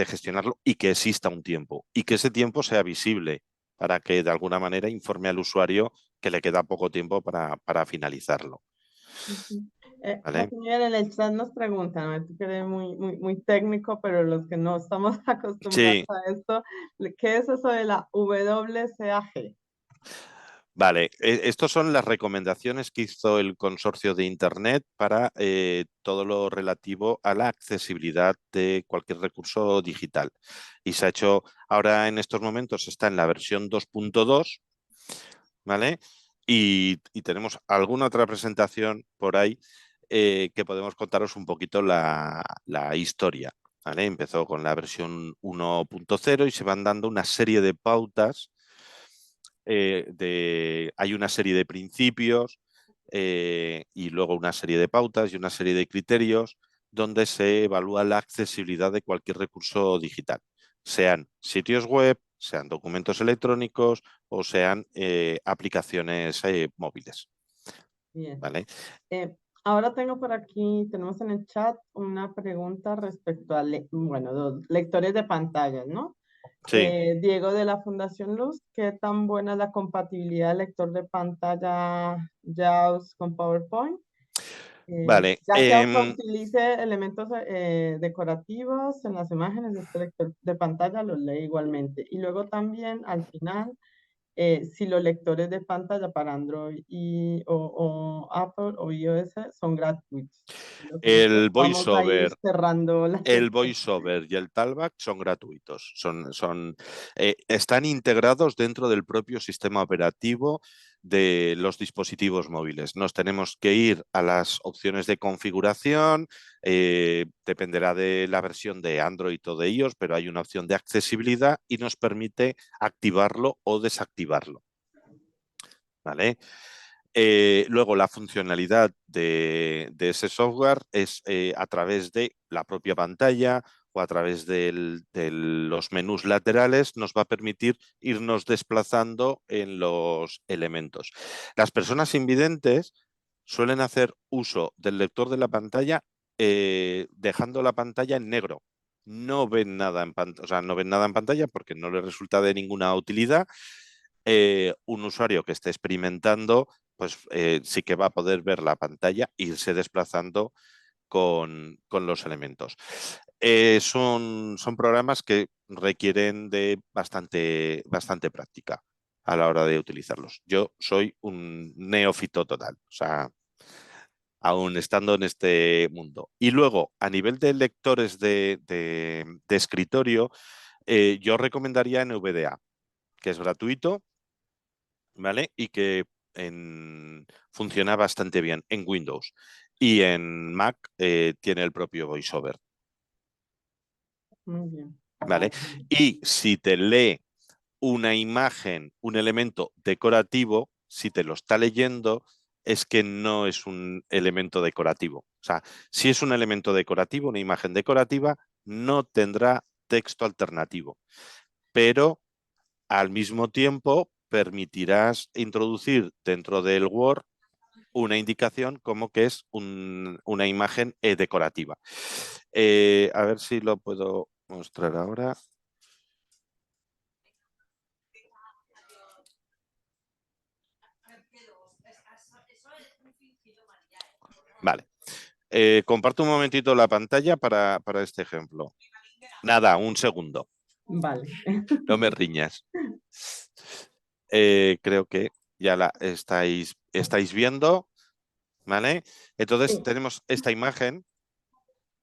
gestionarlo y que exista un tiempo y que ese tiempo sea visible para que de alguna manera informe al usuario que le queda poco tiempo para finalizarlo. ¿Vale? Aquí Miguel, en el chat nos preguntan, ¿no? Tú que eres muy técnico, pero los que no estamos acostumbrados Sí, a esto, ¿qué es eso de la WCAG? vale. Estas son las recomendaciones que hizo el consorcio de Internet para todo lo relativo a la accesibilidad de cualquier recurso digital. Y se ha hecho, ahora en estos momentos está en la versión 2.2, ¿vale? Y tenemos alguna otra presentación por ahí que podemos contaros un poquito la historia, ¿vale? Empezó con la versión 1.0 y se van dando una serie de pautas, hay una serie de principios y luego una serie de pautas y una serie de criterios donde se evalúa la accesibilidad de cualquier recurso digital, sean sitios web, sean documentos electrónicos o sean aplicaciones móviles. Bien. ¿Vale? Ahora tengo por aquí, tenemos en el chat una pregunta respecto a, bueno, los lectores de pantallas, ¿no? Sí. Diego de la Fundación Luz, ¿qué tan buena es la compatibilidad del lector de pantalla JAWS con PowerPoint? Vale. Ya que aunque utilice elementos decorativos en las imágenes, este lector de pantalla los lee igualmente. Y luego también, al final, si los lectores de pantalla para Android o Apple o iOS son gratuitos. El Vamos a ir VoiceOver, cerrando la el sesión. VoiceOver y el Talkback son gratuitos. Están integrados dentro del propio sistema operativo de los dispositivos móviles. Nos tenemos que ir a las opciones de configuración, dependerá de la versión de Android o de iOS, pero hay una opción de accesibilidad y nos permite activarlo o desactivarlo. ¿Vale? Luego, la funcionalidad de ese software es a través de la propia pantalla o a través de los menús laterales, nos va a permitir irnos desplazando en los elementos. Las personas invidentes suelen hacer uso del lector de la pantalla dejando la pantalla en negro. No ven nada en pantalla, o sea, no ven nada en pantalla porque no les resulta de ninguna utilidad. Un usuario que esté experimentando, pues sí que va a poder ver la pantalla e irse desplazando con los elementos. Son programas que requieren de bastante práctica a la hora de utilizarlos. Yo soy un neófito total, o sea, aún estando en este mundo. Y luego, a nivel de lectores de escritorio, yo recomendaría NVDA, que es gratuito, ¿vale? Y que funciona bastante bien en Windows. Y en Mac tiene el propio VoiceOver, Muy bien. ¿vale? Y si te lee una imagen, un elemento decorativo, si te lo está leyendo, es que no es un elemento decorativo. O sea, si es un elemento decorativo, una imagen decorativa, no tendrá texto alternativo, pero al mismo tiempo permitirás introducir dentro del Word una indicación como que es una imagen decorativa. A ver si lo puedo mostrar ahora. Vale. Comparto un momentito la pantalla para este ejemplo. Nada, un segundo. Vale. No me riñas. Creo que ya la estáis viendo, ¿vale? Entonces Sí. tenemos esta imagen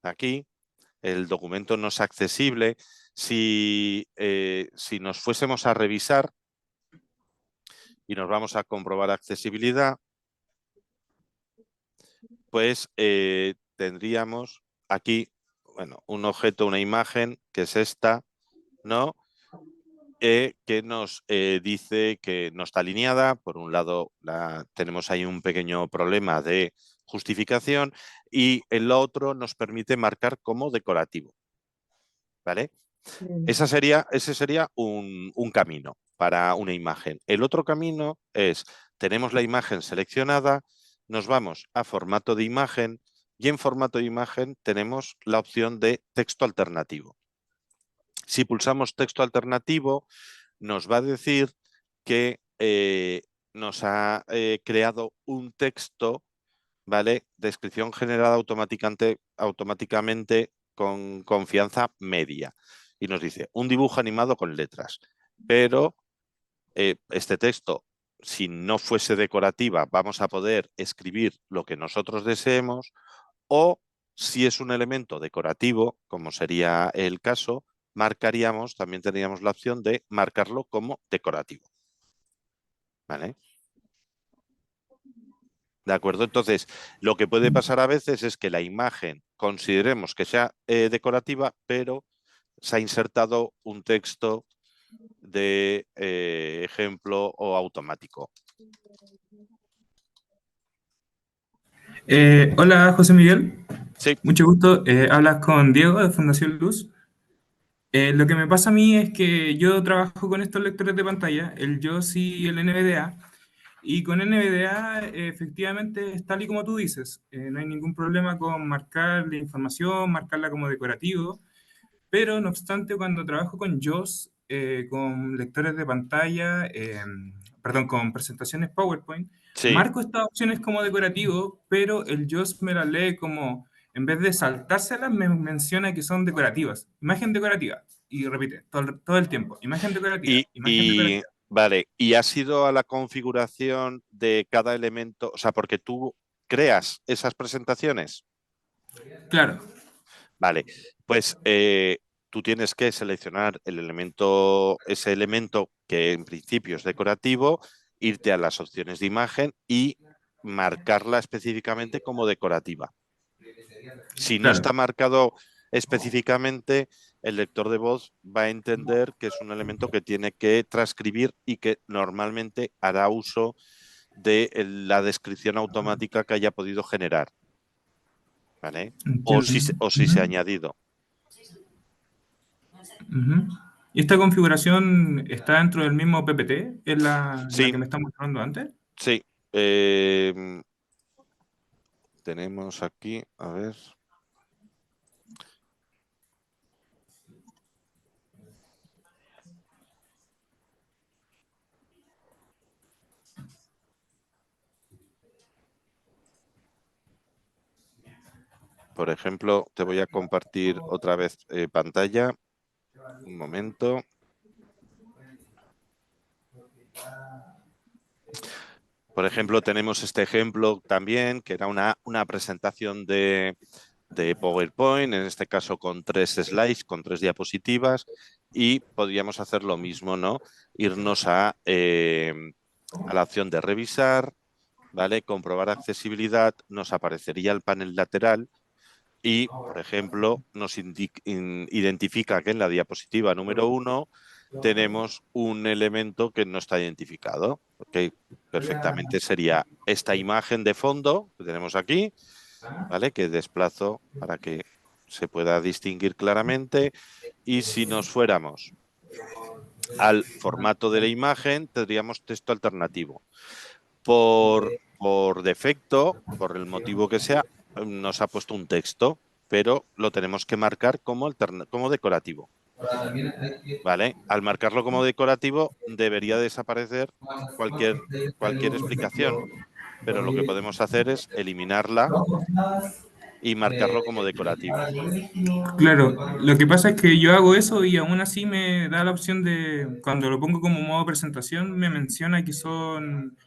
aquí. El documento no es accesible. Si nos fuésemos a revisar y nos vamos a comprobar accesibilidad, pues tendríamos aquí, bueno, un objeto, una imagen, que es esta, ¿no? Que nos dice que no está alineada. Por un lado, tenemos ahí un pequeño problema de justificación y el otro nos permite marcar como decorativo, ¿vale? Ese sería un camino para una imagen. El otro camino es, tenemos la imagen seleccionada, nos vamos a formato de imagen y en formato de imagen tenemos la opción de texto alternativo. Si pulsamos texto alternativo, nos va a decir que nos ha creado un texto, ¿vale? Descripción generada automáticamente con confianza media. Y nos dice, un dibujo animado con letras. Pero este texto, si no fuese decorativa, vamos a poder escribir lo que nosotros deseemos, o si es un elemento decorativo, como sería el caso, también tendríamos la opción de marcarlo como decorativo. ¿Vale? ¿De acuerdo? Entonces, lo que puede pasar a veces es que la imagen consideremos que sea decorativa, pero se ha insertado un texto de ejemplo o automático. Hola, José Miguel. Sí. Mucho gusto. Hablas con Diego de Fundación Luz. Lo que me pasa a mí es que yo trabajo con estos lectores de pantalla, el JOS y el NVDA, y con NVDA efectivamente es tal y como tú dices. No hay ningún problema con marcar la información, marcarla como decorativo, pero no obstante, cuando trabajo con JOS, con lectores de pantalla, perdón, con presentaciones PowerPoint, Sí. marco estas opciones como decorativo, pero el JOS me las lee como, en vez de saltárselas, me menciona que son decorativas. Imagen decorativa. Y repite todo el tiempo. Imagen decorativa. Imagen decorativa. Vale, ¿y has ido a la configuración de cada elemento? O sea, porque tú creas esas presentaciones. Claro. Vale, pues tú tienes que seleccionar ese elemento que en principio es decorativo, irte a las opciones de imagen y marcarla específicamente como decorativa. Si no Claro. está marcado específicamente, el lector de voz va a entender que es un elemento que tiene que transcribir y que normalmente hará uso de la descripción automática que haya podido generar. ¿Vale? O si se ha añadido. ¿Y esta configuración está dentro del mismo PPT? ¿Es la Sí. que me está mostrando antes? Sí. Tenemos aquí, a ver. Por ejemplo, te voy a compartir otra vez pantalla. Un momento. Por ejemplo, tenemos este ejemplo también, que era una presentación de PowerPoint, en este caso con 3 slides, con 3 diapositivas, y podríamos hacer lo mismo, ¿no? Irnos a la opción de revisar, ¿vale? Comprobar accesibilidad, nos aparecería el panel lateral y, por ejemplo, nos identifica que en la diapositiva número 1 tenemos un elemento que no está identificado, que perfectamente sería esta imagen de fondo que tenemos aquí, ¿vale? Que desplazo para que se pueda distinguir claramente, y si nos fuéramos al formato de la imagen tendríamos texto alternativo. Por defecto, por el motivo que sea, nos ha puesto un texto, pero lo tenemos que marcar como decorativo. ¿Vale? Al marcarlo como decorativo debería desaparecer cualquier explicación, pero lo que podemos hacer es eliminarla y marcarlo como decorativo. Claro, lo que pasa es que yo hago eso y aún así me da la opción de, cuando lo pongo como modo presentación, me menciona que son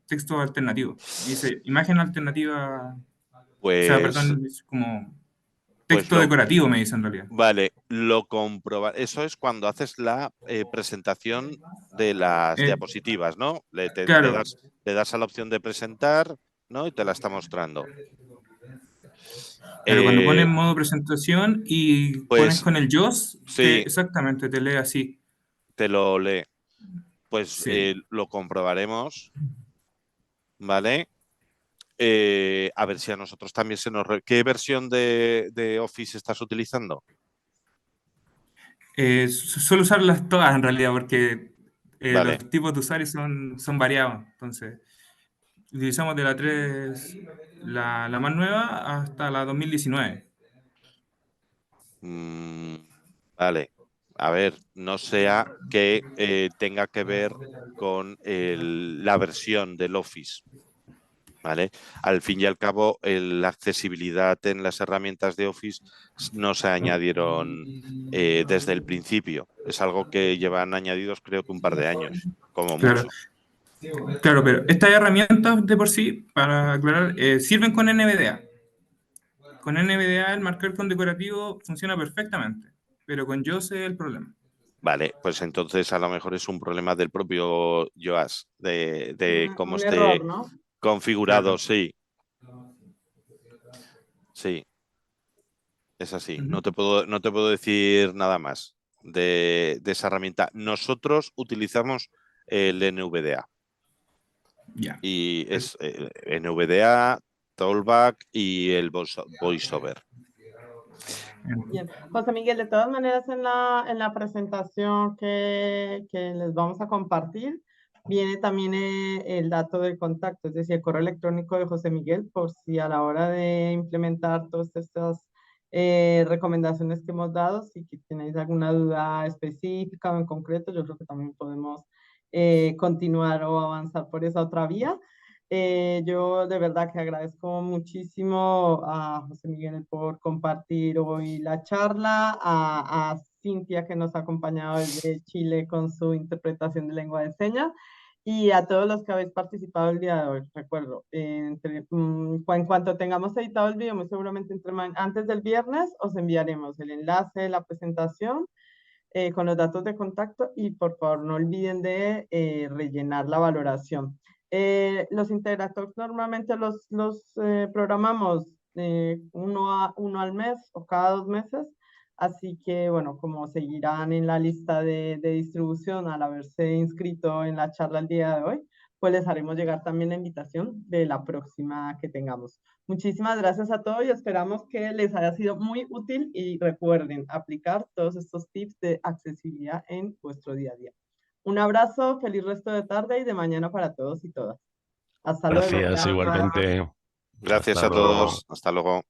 textos alternativos. Dice imagen alternativa, o sea, Pues, perdón, es como pues texto decorativo, me dice en realidad. Vale, lo comprobar. Eso es cuando haces la presentación de las diapositivas, ¿no? Claro. Le das a la opción de presentar, ¿no? Y te la está mostrando. Pero cuando pones modo presentación y pones Pues con el JAWS, sí, exactamente, te lee así. te lo lee. Pues Sí. lo comprobaremos, ¿vale? A ver si a nosotros también se nos... ¿Qué versión de Office estás utilizando? Suelo usarlas todas en realidad porque Vale. los tipos de usuarios son variados. Entonces, utilizamos de la 3, la más nueva, hasta la 2019. Vale. A ver, no sea que tenga que ver con la versión del Office. ¿Vale? Al fin y al cabo, la accesibilidad en las herramientas de Office no se añadieron desde el principio. Es algo que llevan añadidos creo que un par de años, como Claro. mucho. Claro, pero estas herramientas de por sí, para aclarar, sirven con NVDA. Con NVDA el marcar con decorativo funciona perfectamente, pero con JAWS es el problema. Vale, pues entonces a lo mejor es un problema del propio JAWS, de cómo Un esté error, ¿no? configurado, Claro. sí. Sí, es así. Ujú. No te puedo decir nada más de esa herramienta. Nosotros utilizamos el NVDA. Ya. Y es NVDA, Tollback y el VoiceOver. Bien. José Miguel, de todas maneras en la presentación que les vamos a compartir, viene también el dato del contacto, es decir, el correo electrónico de José Miguel, por si a la hora de implementar todas estas recomendaciones que hemos dado, si tenéis alguna duda específica o en concreto, yo creo que también podemos continuar o avanzar por esa otra vía. Yo de verdad que agradezco muchísimo a José Miguel por compartir hoy la charla, a Cintia que nos ha acompañado desde Chile con su interpretación de lengua de señas y a todos los que habéis participado el día de hoy. Recuerdo, en cuanto tengamos editado el video, muy seguramente antes del viernes, os enviaremos el enlace de la presentación con los datos de contacto y por favor no olviden de rellenar la valoración. Los Integratalks normalmente los programamos uno al mes o cada 2 meses, así que bueno, como seguirán en la lista de distribución al haberse inscrito en la charla el día de hoy, pues les haremos llegar también la invitación de la próxima que tengamos. Muchísimas gracias a todos y esperamos que les haya sido muy útil y recuerden aplicar todos estos tips de accesibilidad en vuestro día a día. Un abrazo, feliz resto de tarde y de mañana para todos y todas. Hasta luego. Gracias, igualmente. Gracias Hasta a luego. todos. Hasta luego.